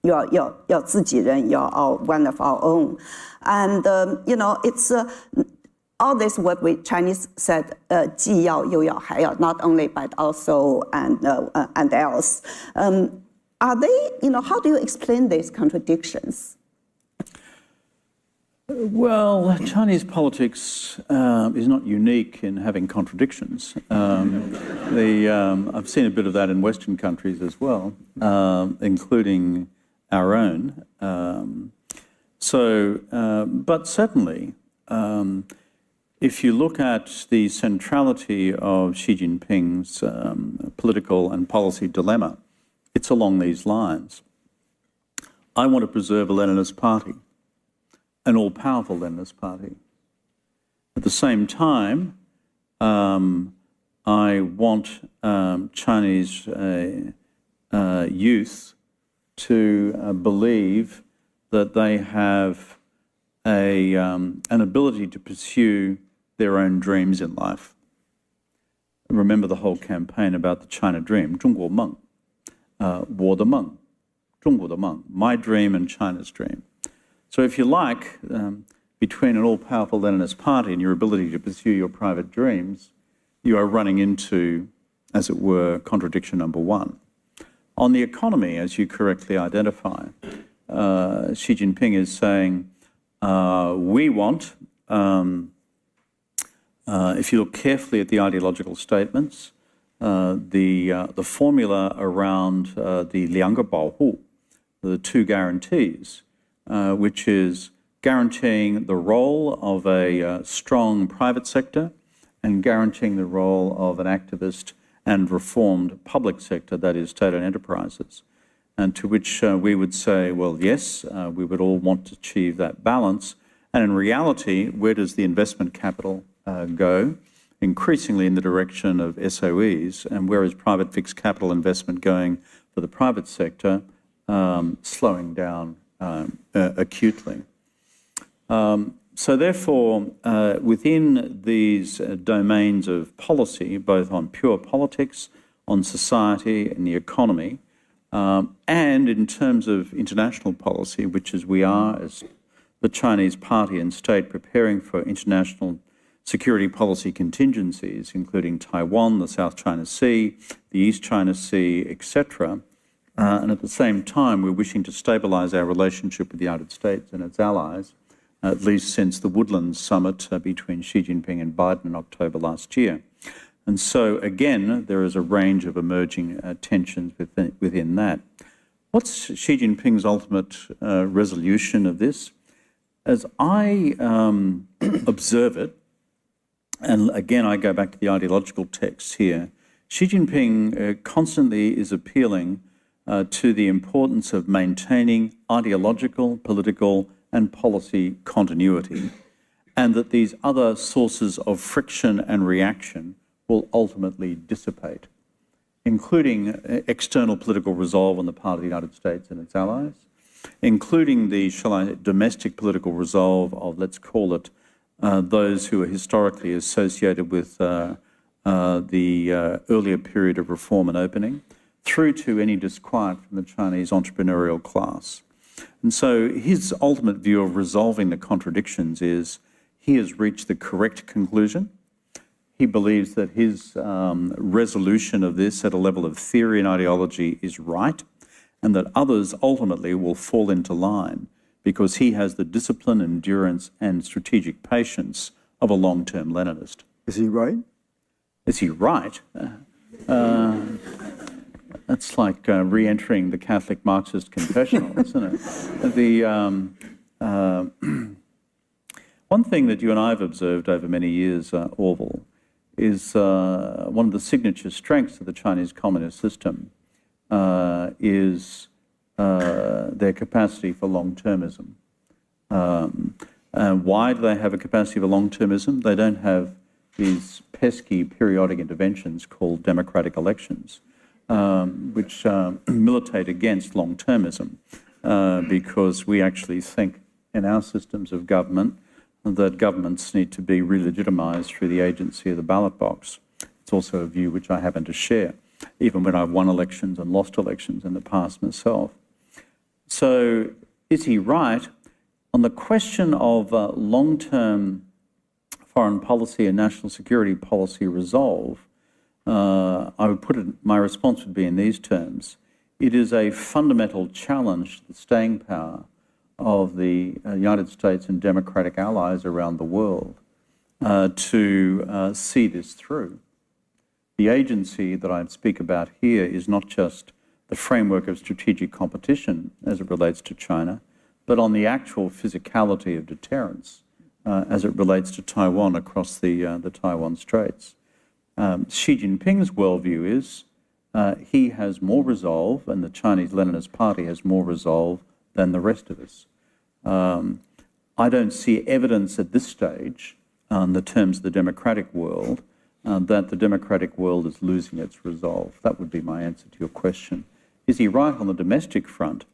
you're 自己人, you're one of our own. And, you know, it's all this what we Chinese said, 既要又要还要, not only but also and else. Are they, you know, how do you explain these contradictions? Well, Chinese politics is not unique in having contradictions. I've seen a bit of that in Western countries as well, including our own. But certainly, if you look at the centrality of Xi Jinping's political and policy dilemma, it's along these lines. I want to preserve a Leninist party, an all-powerful Leninist party. At the same time, I want Chinese youth to believe that they have an ability to pursue their own dreams in life. Remember the whole campaign about the China dream, 中国梦, 我的梦, 中国的梦, my dream and China's dream. So if you like, between an all-powerful Leninist party and your ability to pursue your private dreams, you are running into, as it were, contradiction number one. On the economy, as you correctly identify, Xi Jinping is saying, we want, if you look carefully at the ideological statements, the formula around the 两个保护, the two guarantees, which is guaranteeing the role of a strong private sector and guaranteeing the role of an activist and reformed public sector, that is state-owned enterprises. And to which we would say, well, yes, we would all want to achieve that balance. And in reality, where does the investment capital go? Increasingly in the direction of SOEs. And where is private fixed capital investment going for the private sector? Slowing down acutely. So therefore, within these domains of policy, both on pure politics, on society and the economy, and in terms of international policy, which is we are, as the Chinese party and state, preparing for international security policy contingencies, including Taiwan, the South China Sea, the East China Sea, etc. And at the same time, we're wishing to stabilise our relationship with the United States and its allies, at least since the Woodlands summit between Xi Jinping and Biden in October last year. And so, again, there is a range of emerging tensions within that. What's Xi Jinping's ultimate resolution of this? As I observe it, and again, I go back to the ideological texts here, Xi Jinping constantly is appealing to the importance of maintaining ideological, political, and policy continuity, and that these other sources of friction and reaction will ultimately dissipate, including external political resolve on the part of the United States and its allies, including the, domestic political resolve of, let's call it, those who are historically associated with the earlier period of reform and opening, through to any disquiet from the Chinese entrepreneurial class. And so his ultimate view of resolving the contradictions is he has reached the correct conclusion. He believes that his resolution of this at a level of theory and ideology is right, and that others ultimately will fall into line because he has the discipline, endurance, and strategic patience of a long-term Leninist. Is he right? Is he right? That's like re-entering the Catholic Marxist confessional, isn't it? One thing that you and I have observed over many years, Orville, is one of the signature strengths of the Chinese communist system is their capacity for long-termism. Why do they have a capacity for long-termism? They don't have these pesky periodic interventions called democratic elections, which militate against long-termism, because we actually think in our systems of government that governments need to be re-legitimised through the agency of the ballot box. It's also a view which I happen to share, even when I've won elections and lost elections in the past myself. So is he right? On the question of long-term foreign policy and national security policy resolve, I would put it, my response would be in these terms. It is a fundamental challenge to the staying power of the United States and democratic allies around the world to see this through. The agency that I speak about here is not just the framework of strategic competition as it relates to China, but on the actual physicality of deterrence as it relates to Taiwan across the Taiwan Straits. Xi Jinping's worldview is he has more resolve, and the Chinese Leninist Party has more resolve than the rest of us. I don't see evidence at this stage, in the terms of the democratic world, that the democratic world is losing its resolve. That would be my answer to your question. Is he right on the domestic front?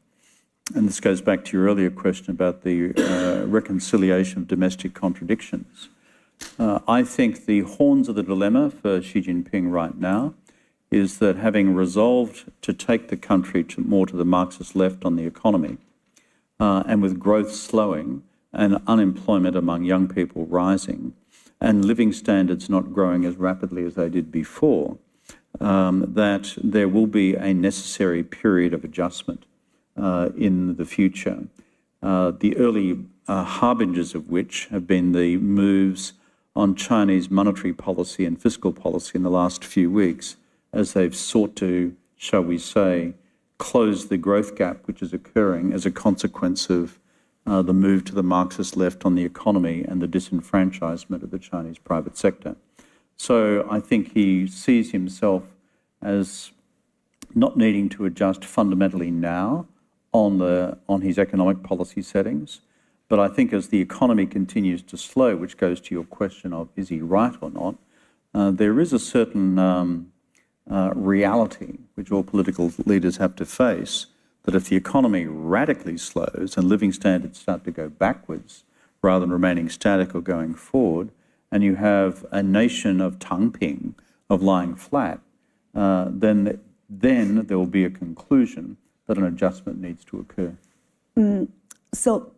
And this goes back to your earlier question about the reconciliation of domestic contradictions. I think the horns of the dilemma for Xi Jinping right now is that having resolved to take the country more to the Marxist left on the economy, and with growth slowing and unemployment among young people rising, and living standards not growing as rapidly as they did before, that there will be a necessary period of adjustment in the future. The early harbingers of which have been the moves on Chinese monetary policy and fiscal policy in the last few weeks, as they've sought to, shall we say, close the growth gap which is occurring as a consequence of the move to the Marxist left on the economy and the disenfranchisement of the Chinese private sector. So I think he sees himself as not needing to adjust fundamentally now on his economic policy settings. But I think as the economy continues to slow, which goes to your question of is he right or not, there is a certain reality which all political leaders have to face, that if the economy radically slows and living standards start to go backwards rather than remaining static or going forward, and you have a nation of Tangping, of lying flat, then there will be a conclusion that an adjustment needs to occur. So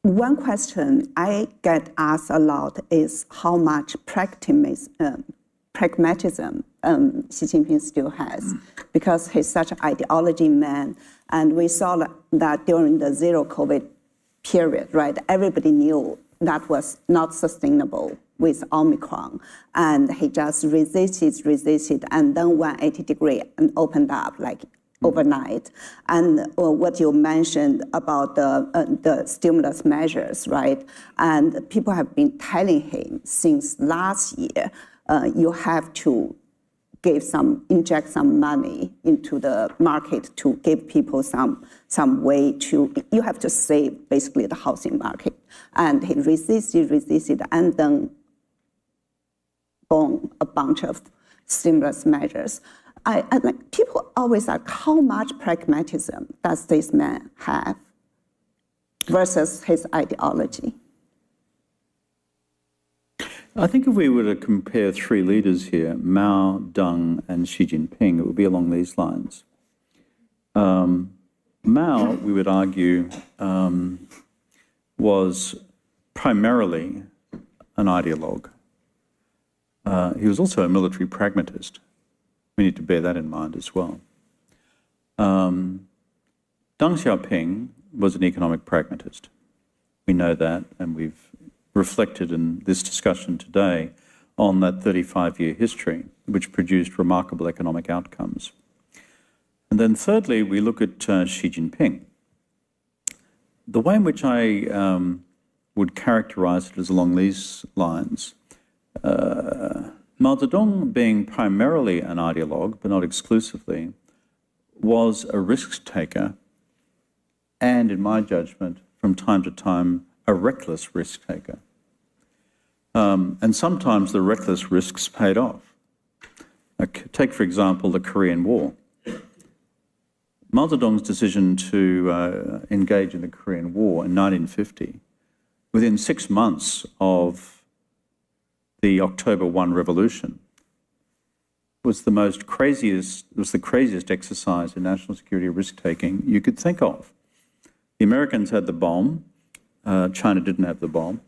one question I get asked a lot is how much pragmatism Xi Jinping still has, because he's such an ideology man. And we saw that during the zero COVID period, right? Everybody knew that was not sustainable with Omicron. And he just resisted, and then 180 degrees and opened up like overnight. And what you mentioned about the stimulus measures, right? And people have been telling him since last year, you have to inject some money into the market to give people some way to, you have to save basically the housing market. And he resisted, and then boom, a bunch of stimulus measures. People always ask, how much pragmatism does this man have versus his ideology? I think if we were to compare three leaders here, Mao, Deng, and Xi Jinping, it would be along these lines. Mao, we would argue, was primarily an ideologue. He was also a military pragmatist. We need to bear that in mind as well. Deng Xiaoping was an economic pragmatist. We know that, and we've reflected in this discussion today on that 35-year history, which produced remarkable economic outcomes. And then thirdly, we look at Xi Jinping. The way in which I would characterize it is along these lines. Mao Zedong, being primarily an ideologue, but not exclusively, was a risk taker and, in my judgment, from time to time, a reckless risk taker. And sometimes the reckless risks paid off. Take, for example, the Korean War. Mao Zedong's decision to engage in the Korean War in 1950, within 6 months of the October 1 revolution, was the craziest exercise in national security risk-taking you could think of. The Americans had the bomb, China didn't have the bomb,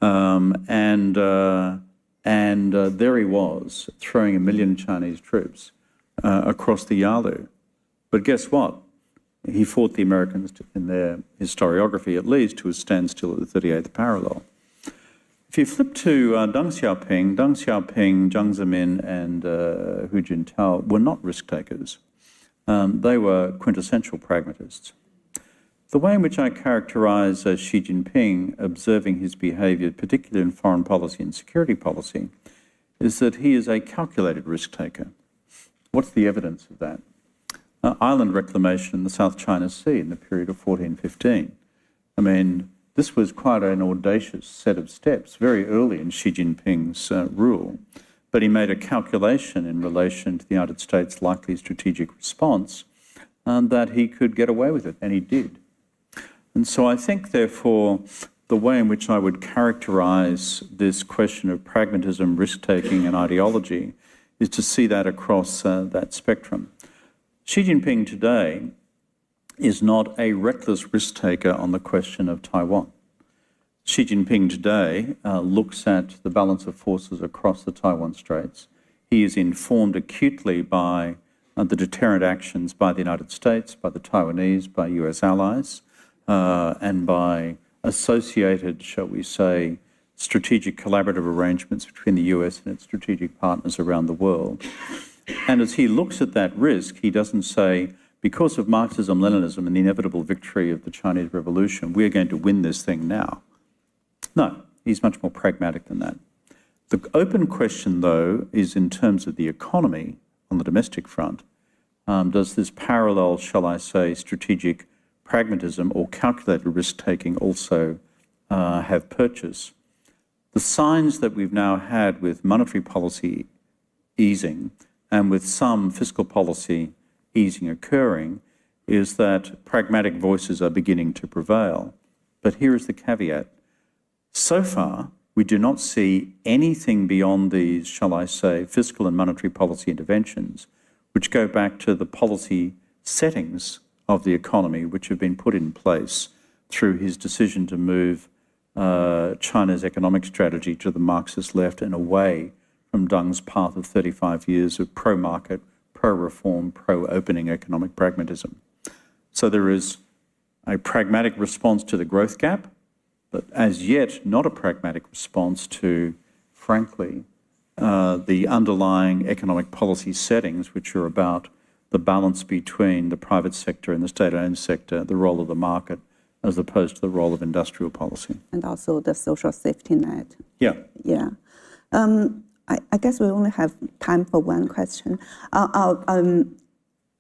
and there he was, throwing 1 million Chinese troops across the Yalu. But guess what? he fought the Americans in their historiography, at least, to a standstill at the 38th parallel. If you flip to Deng Xiaoping, Jiang Zemin, and Hu Jintao were not risk takers. They were quintessential pragmatists. The way in which I characterize Xi Jinping, observing his behavior, particularly in foreign policy and security policy, is that he is a calculated risk taker. What's the evidence of that? Island reclamation in the South China Sea in the period of 1415. I mean, this was quite an audacious set of steps very early in Xi Jinping's rule, but he made a calculation in relation to the United States' likely strategic response that he could get away with it, and he did. And so I think, therefore, the way in which I would characterize this question of pragmatism, risk-taking, and ideology is to see that across that spectrum. Xi Jinping today is not a reckless risk-taker on the question of Taiwan. Xi Jinping today looks at the balance of forces across the Taiwan Straits. He is informed acutely by the deterrent actions by the United States, by the Taiwanese, by US allies, and by associated, shall we say, strategic collaborative arrangements between the US and its strategic partners around the world. And as he looks at that risk, he doesn't say, because of Marxism-Leninism and the inevitable victory of the Chinese Revolution, we're going to win this thing now. No, he's much more pragmatic than that. The open question, though, is in terms of the economy on the domestic front. Does this parallel, shall I say, strategic pragmatism or calculated risk-taking also have purchase? The signs that we've now had with monetary policy easing and with some fiscal policy easing occurring is that pragmatic voices are beginning to prevail. But here is the caveat. So far, we do not see anything beyond these, shall I say, fiscal and monetary policy interventions, which go back to the policy settings of the economy, which have been put in place through his decision to move China's economic strategy to the Marxist left and away from Deng's path of 35 years of pro-market, pro-reform, pro-opening economic pragmatism. So there is a pragmatic response to the growth gap, but as yet not a pragmatic response to, frankly, the underlying economic policy settings, which are about the balance between the private sector and the state-owned sector, the role of the market, as opposed to the role of industrial policy. And also the social safety net. Yeah. Yeah. I guess we only have time for one question. I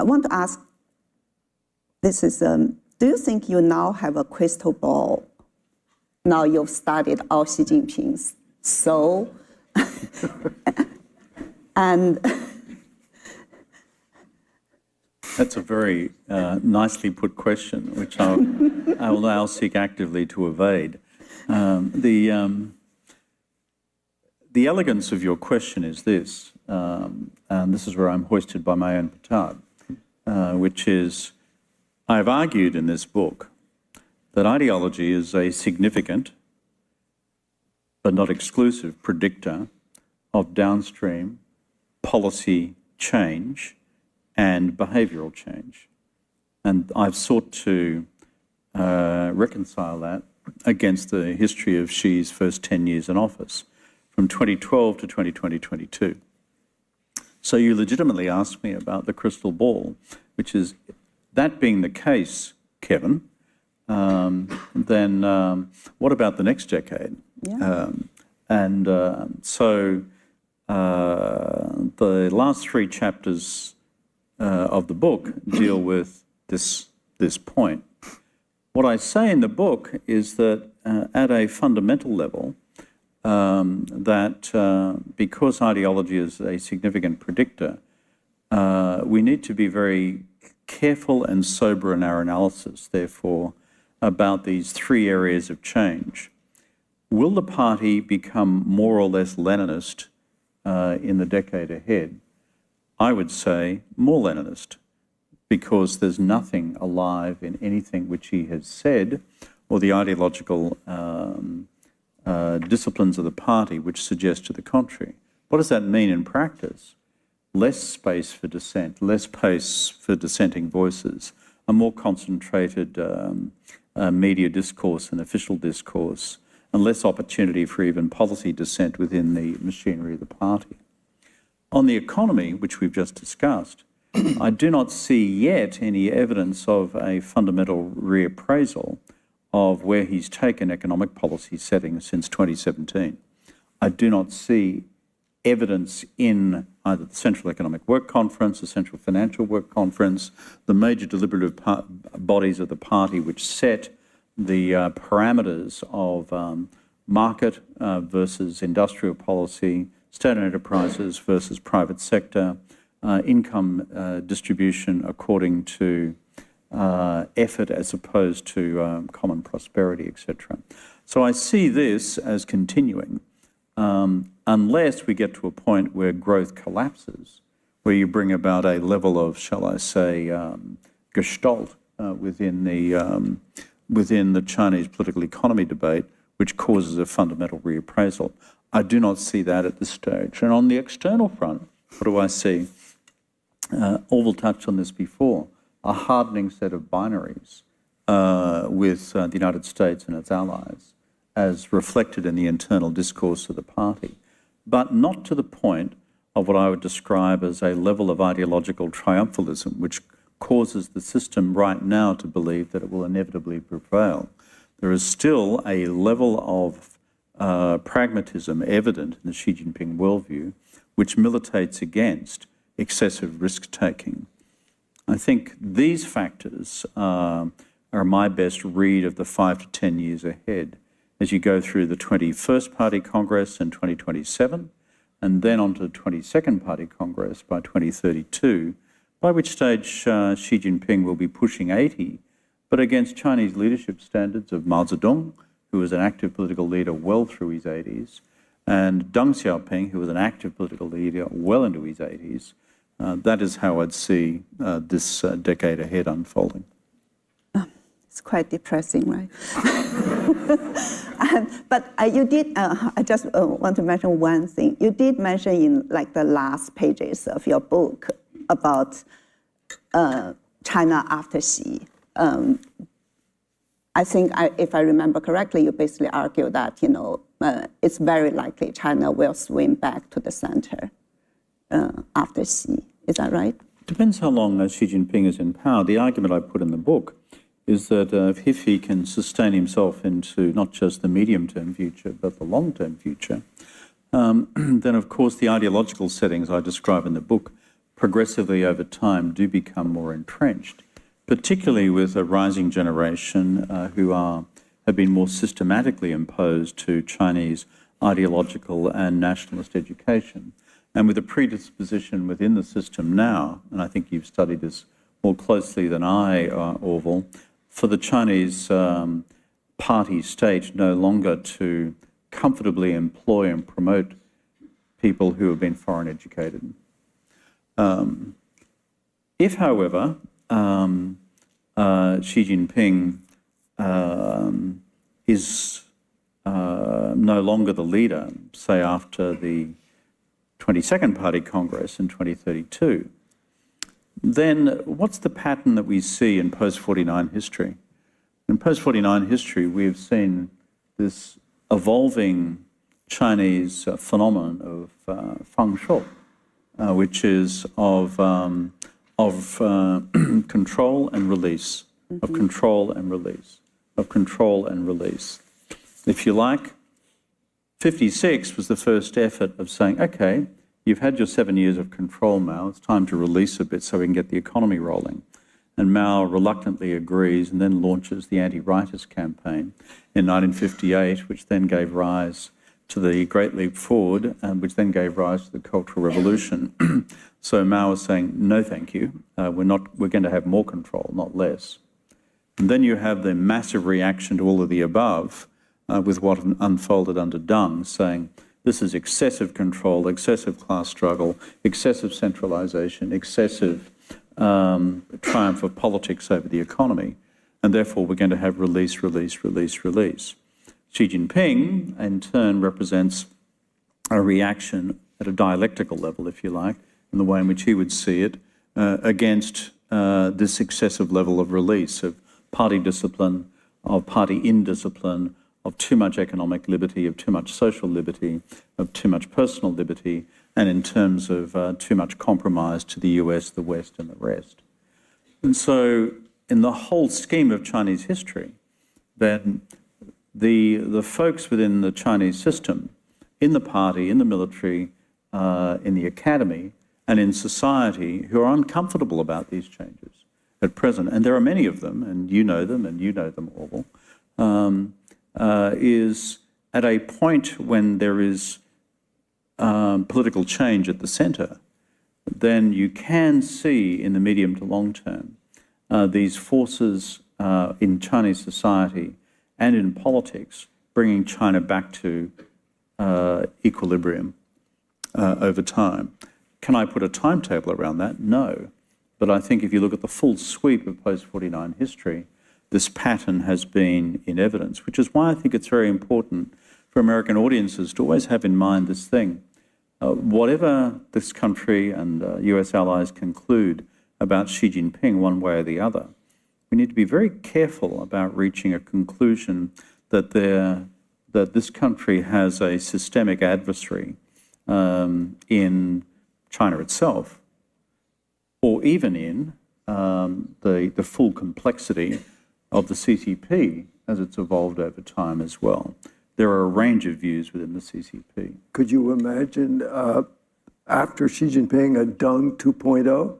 want to ask, this is, do you think you now have a crystal ball? Now you've studied all Xi Jinping's soul. And that's a very nicely put question, which I will now seek actively to evade. The elegance of your question is this, and this is where I'm hoisted by my own petard, which is, I've argued in this book that ideology is a significant, but not exclusive, predictor of downstream policy change and behavioural change. And I've sought to reconcile that against the history of Xi's first 10 years in office, from 2012 to 2022. So you legitimately asked me about the crystal ball, which is, that being the case, Kevin, then what about the next decade? Yeah. So the last three chapters of the book deal with this point. What I say in the book is that at a fundamental level, because ideology is a significant predictor, we need to be very careful and sober in our analysis, therefore, about these three areas of change. Will the party become more or less Leninist in the decade ahead? I would say more Leninist, because there's nothing alive in anything which he has said or the ideological disciplines of the party which suggest to the contrary. What does that mean in practice? Less space for dissent, less space for dissenting voices, a more concentrated media discourse and official discourse, and less opportunity for even policy dissent within the machinery of the party. On the economy, which we've just discussed, I do not see yet any evidence of a fundamental reappraisal of where he's taken economic policy settings since 2017. I do not see evidence in either the Central Economic Work Conference, the Central Financial Work Conference, the major deliberative bodies of the party which set the parameters of market versus industrial policy, state enterprises versus private sector, income distribution according to effort as opposed to common prosperity, etc. So I see this as continuing unless we get to a point where growth collapses, where you bring about a level of, shall I say, gestalt within the Chinese political economy debate, which causes a fundamental reappraisal. I do not see that at this stage. And on the external front, what do I see? Orville touched on this before, a hardening set of binaries with the United States and its allies, as reflected in the internal discourse of the party, but not to the point of what I would describe as a level of ideological triumphalism, which causes the system right now to believe that it will inevitably prevail. There is still a level of pragmatism evident in the Xi Jinping worldview, which militates against excessive risk-taking. I think these factors are my best read of the 5 to 10 years ahead as you go through the 21st Party Congress in 2027 and then onto the 22nd Party Congress by 2032, by which stage Xi Jinping will be pushing 80, but against Chinese leadership standards of Mao Zedong, who was an active political leader well through his 80s, and Deng Xiaoping, who was an active political leader well into his 80s. That is how I'd see this decade ahead unfolding. It's quite depressing, right? But you did, I just want to mention one thing. You did mention in like the last pages of your book about China after Xi. I think, if I remember correctly, you basically argue that, you know, it's very likely China will swing back to the center after Xi. Is that right? Depends how long Xi Jinping is in power. The argument I put in the book is that if he can sustain himself into not just the medium-term future, but the long-term future, then of course the ideological settings I describe in the book progressively over time do become more entrenched, particularly with a rising generation who have been more systematically imposed to Chinese ideological and nationalist education. And with a predisposition within the system now, and I think you've studied this more closely than I, Orville, for the Chinese party state no longer to comfortably employ and promote people who have been foreign educated. If, however, Xi Jinping is no longer the leader, say after the 22nd Party Congress in 2032, then what's the pattern that we see in post-49 history? In post-49 history, we have seen this evolving Chinese phenomenon of feng shui, which is of control and release, of control and release, of control and release. If you like, 56 was the first effort of saying, okay, you've had your 7 years of control, Mao, it's time to release a bit so we can get the economy rolling. And Mao reluctantly agrees and then launches the anti-rightist campaign in 1958, which then gave rise to the Great Leap Forward, which then gave rise to the Cultural Revolution. So Mao was saying, no, thank you. We're going to have more control, not less. And then you have the massive reaction to all of the above with what unfolded under Deng, saying this is excessive control, excessive class struggle, excessive centralization, excessive triumph of politics over the economy, and therefore we're going to have release, release, release, release. Xi Jinping, in turn, represents a reaction at a dialectical level, if you like, in the way in which he would see it, against this excessive level of release of party discipline, of party indiscipline, of too much economic liberty, of too much social liberty, of too much personal liberty, and in terms of too much compromise to the US, the West, and the rest. And so in the whole scheme of Chinese history, then the folks within the Chinese system, in the party, in the military, in the academy, and in society, who are uncomfortable about these changes at present, and there are many of them, and you know them all, is at a point when there is political change at the centre, then you can see in the medium to long term these forces in Chinese society and in politics bringing China back to equilibrium over time. Can I put a timetable around that? No. But I think if you look at the full sweep of post-49 history, this pattern has been in evidence, which is why I think it's very important for American audiences to always have in mind this thing. Whatever this country and US allies conclude about Xi Jinping one way or the other, we need to be very careful about reaching a conclusion that this country has a systemic adversary in China itself, or even in the full complexity of the CCP as it's evolved over time as well. There are a range of views within the CCP. Could you imagine after Xi Jinping a Deng 2.0?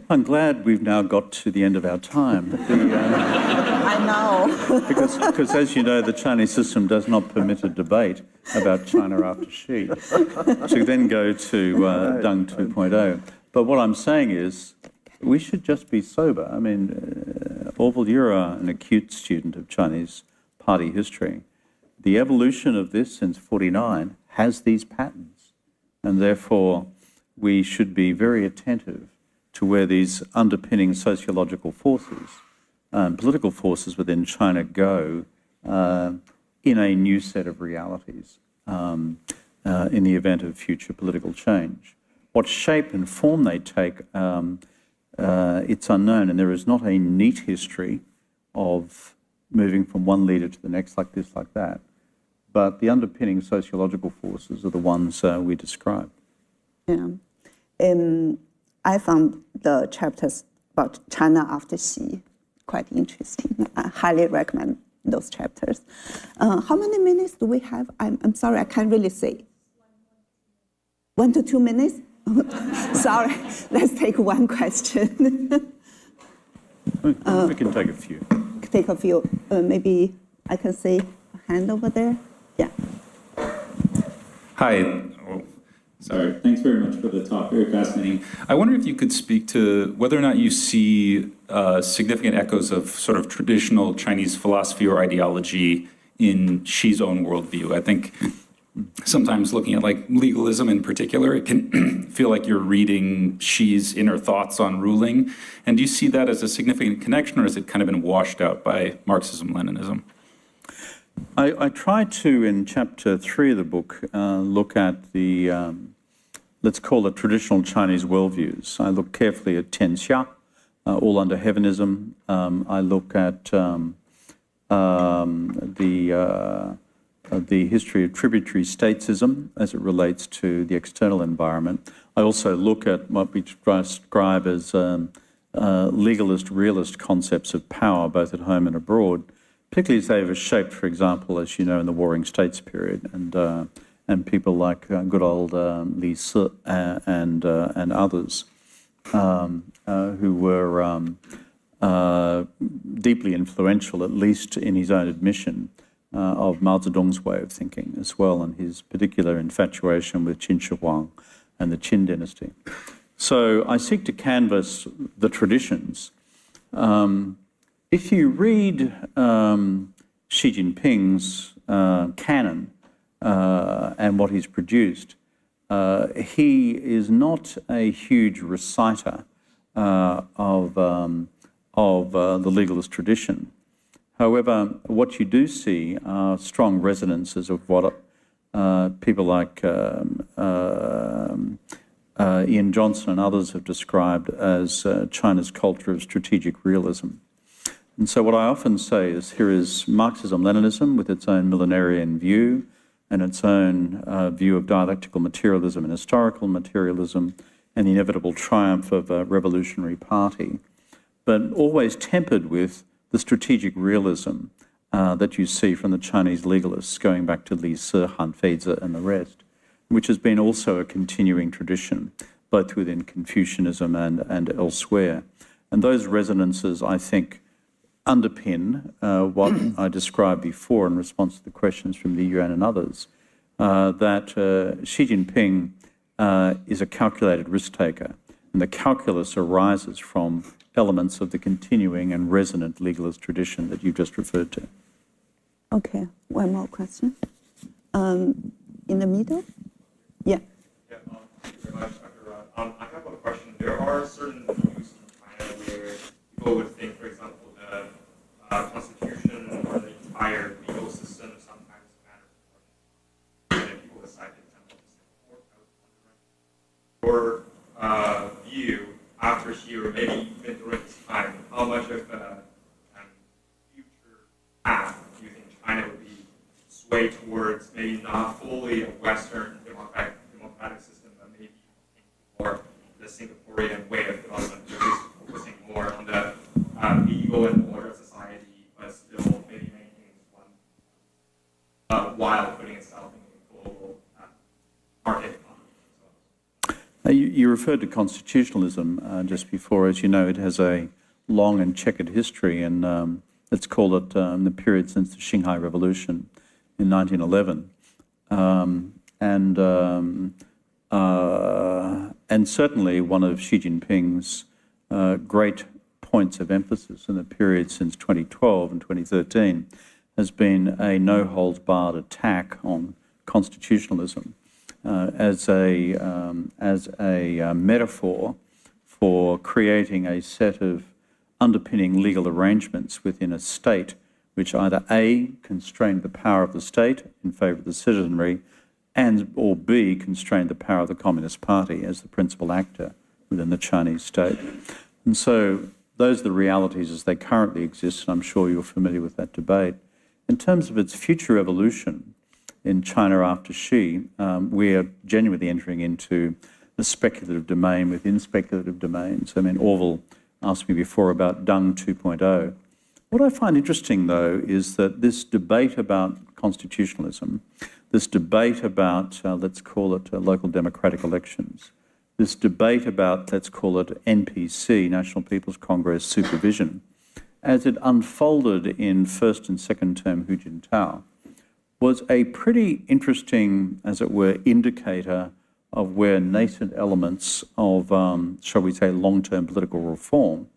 I'm glad we've now got to the end of our time. I know. because as you know, the Chinese system does not permit a debate about China after Xi. To then go to Deng 2.0. But what I'm saying is, we should just be sober. I mean, Orville, you're an acute student of Chinese party history. The evolution of this since '49 has these patterns, and therefore we should be very attentive to where these underpinning sociological forces, political forces within China go in a new set of realities in the event of future political change. What shape and form they take, it's unknown, and there is not a neat history of moving from one leader to the next like this, like that. But the underpinning sociological forces are the ones we describe. Yeah. I found the chapters about China after Xi quite interesting. I highly recommend those chapters. How many minutes do we have? I'm sorry, I can't really say. 1 to 2 minutes? Sorry, let's take one question. We can take a few. Take a few. Maybe I can see a hand over there. Yeah. Hi. Sorry, thanks very much for the talk, very fascinating. I wonder if you could speak to whether or not you see significant echoes of sort of traditional Chinese philosophy or ideology in Xi's own worldview. I think sometimes looking at like legalism in particular, it can feel like you're reading Xi's inner thoughts on ruling. And do you see that as a significant connection, or has it kind of been washed out by Marxism-Leninism? I tried to, in chapter 3 of the book, look at the, let's call it traditional Chinese worldviews. I look carefully at Tianxia, all under heavenism. I look at the history of tributary statesism as it relates to the external environment. I also look at what we describe as legalist, realist concepts of power, both at home and abroad, particularly as they were shaped, for example, as you know, in the Warring States period, and people like good old Li Yuan and others who were deeply influential, at least in his own admission, of Mao Zedong's way of thinking as well, and his particular infatuation with Qin Shi Huang and the Qin dynasty. So I seek to canvass the traditions. If you read Xi Jinping's canon and what he's produced, he is not a huge reciter of the legalist tradition. However, what you do see are strong resonances of what people like Ian Johnson and others have described as China's culture of strategic realism. And so what I often say is here is Marxism-Leninism with its own millenarian view and its own view of dialectical materialism and historical materialism and the inevitable triumph of a revolutionary party, but always tempered with the strategic realism that you see from the Chinese legalists going back to Li Si, Han Feizi and the rest, which has been also a continuing tradition, both within Confucianism and elsewhere. And those resonances, I think, underpin what I described before in response to the questions from Li Yuan and others, that Xi Jinping is a calculated risk taker, and the calculus arises from elements of the continuing and resonant legalist tradition that you just referred to. Okay, one more question. In the middle? Yeah. Yeah, thank you very much, Dr. Rod. I have a question. There are certain views in China where people would think, for example, the constitution or the entire legal system sometimes matters more than people decide to example the court. Your view after Xi, or maybe even during his time, how much of a future path do you think China would be swayed towards maybe not fully a Western democratic system, but maybe more the Singaporean way of development, which is focusing more on the legal and order society, but still maybe maintaining one while putting itself in a global market economy. You referred to constitutionalism just before. As you know, it has a long and checkered history, and let's call it the period since the Shanghai Revolution in 1911. And certainly one of Xi Jinping's great points of emphasis in the period since 2012 and 2013 has been a no-holds-barred attack on constitutionalism as a metaphor for creating a set of underpinning legal arrangements within a state which either A, constrained the power of the state in favour of the citizenry, and or B, constrained the power of the Communist Party as the principal actor within the Chinese state. And so those are the realities as they currently exist, and I'm sure you're familiar with that debate. In terms of its future evolution in China after Xi, we are genuinely entering into the speculative domain within speculative domains. I mean, Orville asked me before about Deng 2.0. What I find interesting, though, is that this debate about constitutionalism, this debate about, let's call it local democratic elections, this debate about, let's call it NPC, National People's Congress supervision, as it unfolded in first and second term Hu Jintao, was a pretty interesting, as it were, indicator of where nascent elements of, shall we say, long-term political reform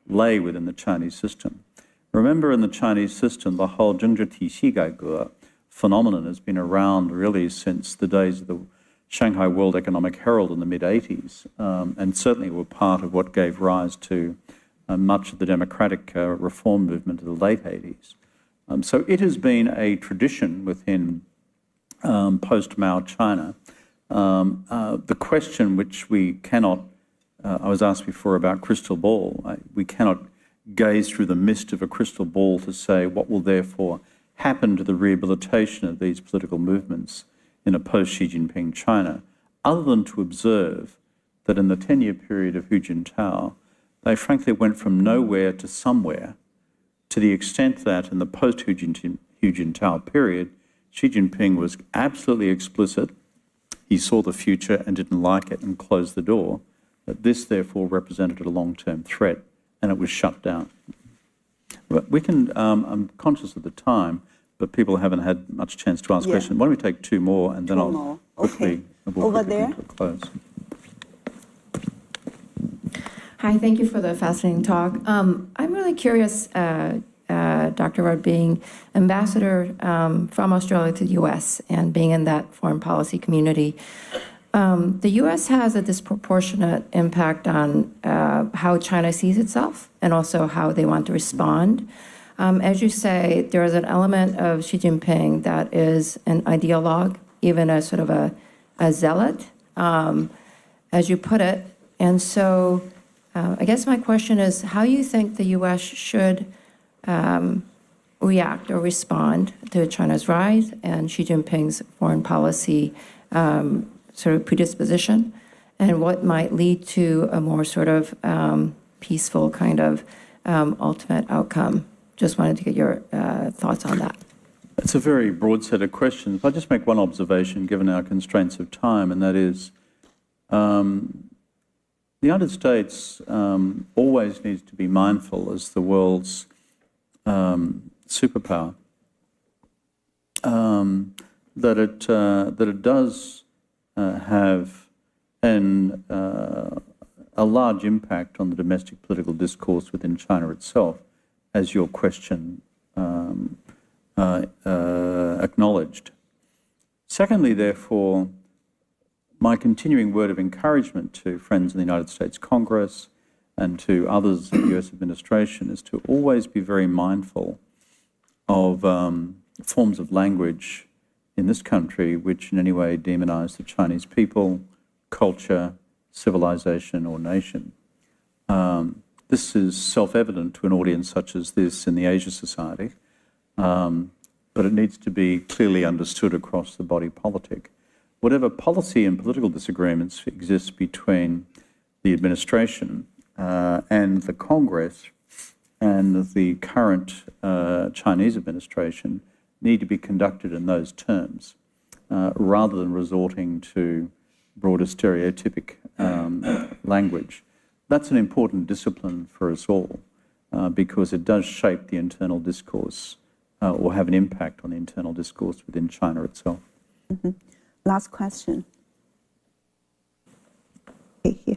lay within the Chinese system. Remember, in the Chinese system, the whole 政治体系改革 phenomenon has been around really since the days of the Shanghai World Economic Herald in the mid-80s, and certainly were part of what gave rise to much of the democratic reform movement of the late 80s. So it has been a tradition within post-Mao China. The question which we cannot, I was asked before about crystal ball, we cannot gaze through the mist of a crystal ball to say what will therefore happen to the rehabilitation of these political movements in a post-Xi Jinping China, other than to observe that in the 10-year period of Hu Jintao, they frankly went from nowhere to somewhere, to the extent that in the post-Hu Jintao period, Xi Jinping was absolutely explicit. He saw the future and didn't like it and closed the door. That this, therefore, represented a long-term threat, and it was shut down. But we can, I'm conscious of the time, but people haven't had much chance to ask questions. Why don't we take two more, and then I'll quickly, over there, close. Hi, thank you for the fascinating talk. I'm really curious, Dr. Rudd, being ambassador from Australia to the US and being in that foreign policy community, the US has a disproportionate impact on how China sees itself and also how they want to respond. As you say, there is an element of Xi Jinping that is an ideologue, even a sort of a zealot. as you put it. And so I guess my question is how you think the U.S. should react or respond to China's rise and Xi Jinping's foreign policy sort of predisposition, and what might lead to a more sort of peaceful kind of ultimate outcome. Just wanted to get your thoughts on that. It's a very broad set of questions. I'll just make one observation, given our constraints of time, and that is the United States always needs to be mindful as the world's superpower that it does have a large impact on the domestic political discourse within China itself, as your question acknowledged. Secondly, therefore, my continuing word of encouragement to friends in the United States Congress and to others in the US administration is to always be very mindful of forms of language in this country which in any way demonize the Chinese people, culture, civilization, or nation. This is self-evident to an audience such as this in the Asia Society, but it needs to be clearly understood across the body politic. Whatever policy and political disagreements exist between the administration and the Congress and the current Chinese administration need to be conducted in those terms, rather than resorting to broader stereotypic language. That's an important discipline for us all, because it does shape the internal discourse or have an impact on the internal discourse within China itself. Mm-hmm. Last question. Okay, here.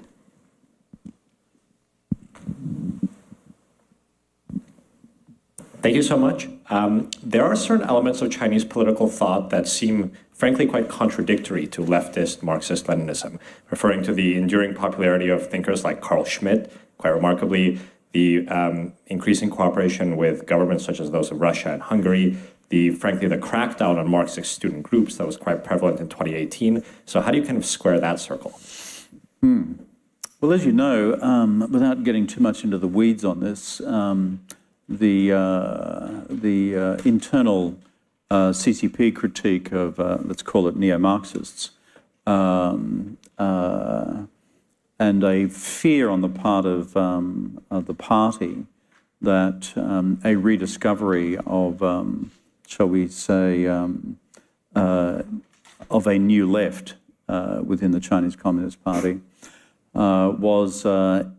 Thank you so much. There are certain elements of Chinese political thought that seem, frankly, quite contradictory to leftist Marxist-Leninism, referring to the enduring popularity of thinkers like Carl Schmitt, quite remarkably, the increasing cooperation with governments such as those of Russia and Hungary, frankly, the crackdown on Marxist student groups that was quite prevalent in 2018. So how do you kind of square that circle? Well, as you know, without getting too much into the weeds on this, the internal CCP critique of, let's call it neo-Marxists, and a fear on the part of the party that a rediscovery of, shall we say, of a new left within the Chinese Communist Party was a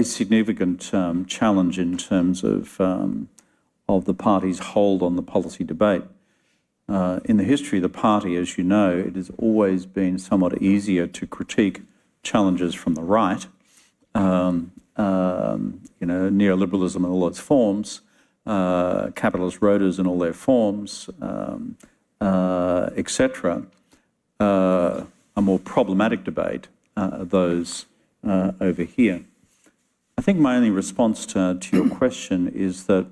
significant challenge in terms of the party's hold on the policy debate. In the history of the party, as you know, it has always been somewhat easier to critique challenges from the right, neoliberalism in all its forms, capitalist rotas in all their forms, etc. A more problematic debate are those over here. I think my only response to your question is that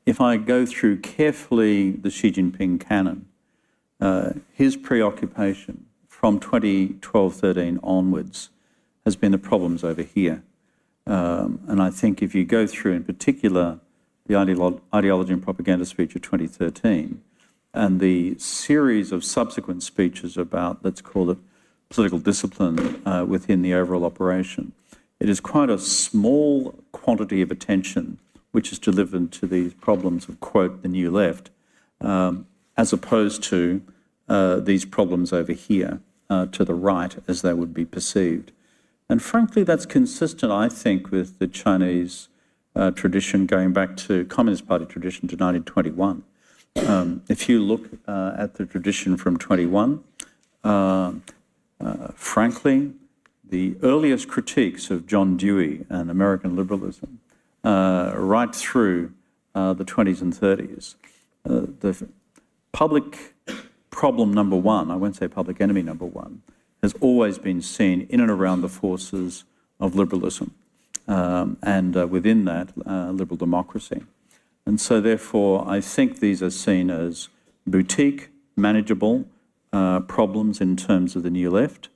if I go through carefully the Xi Jinping canon, his preoccupation from 2012-13 onwards has been the problems over here. And I think if you go through in particular the ideology and propaganda speech of 2013 and the series of subsequent speeches about, let's call it, political discipline within the overall operation, it is quite a small quantity of attention which is delivered to these problems of, quote, the new left, as opposed to these problems over here to the right as they would be perceived. And frankly, that's consistent, I think, with the Chinese tradition going back to Communist Party tradition to 1921. If you look at the tradition from 21, frankly, the earliest critiques of John Dewey and American liberalism right through the 20s and 30s, the public problem number one, I won't say public enemy number one, has always been seen in and around the forces of liberalism and within that, liberal democracy. And so therefore, I think these are seen as boutique, manageable problems in terms of the new left,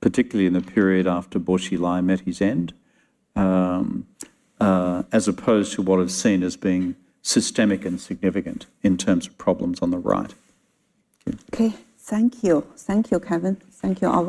particularly in the period after Bo Xilai met his end, as opposed to what is seen as being systemic and significant in terms of problems on the right. Okay, thank you. Thank you, Kevin. Thank you, Orville.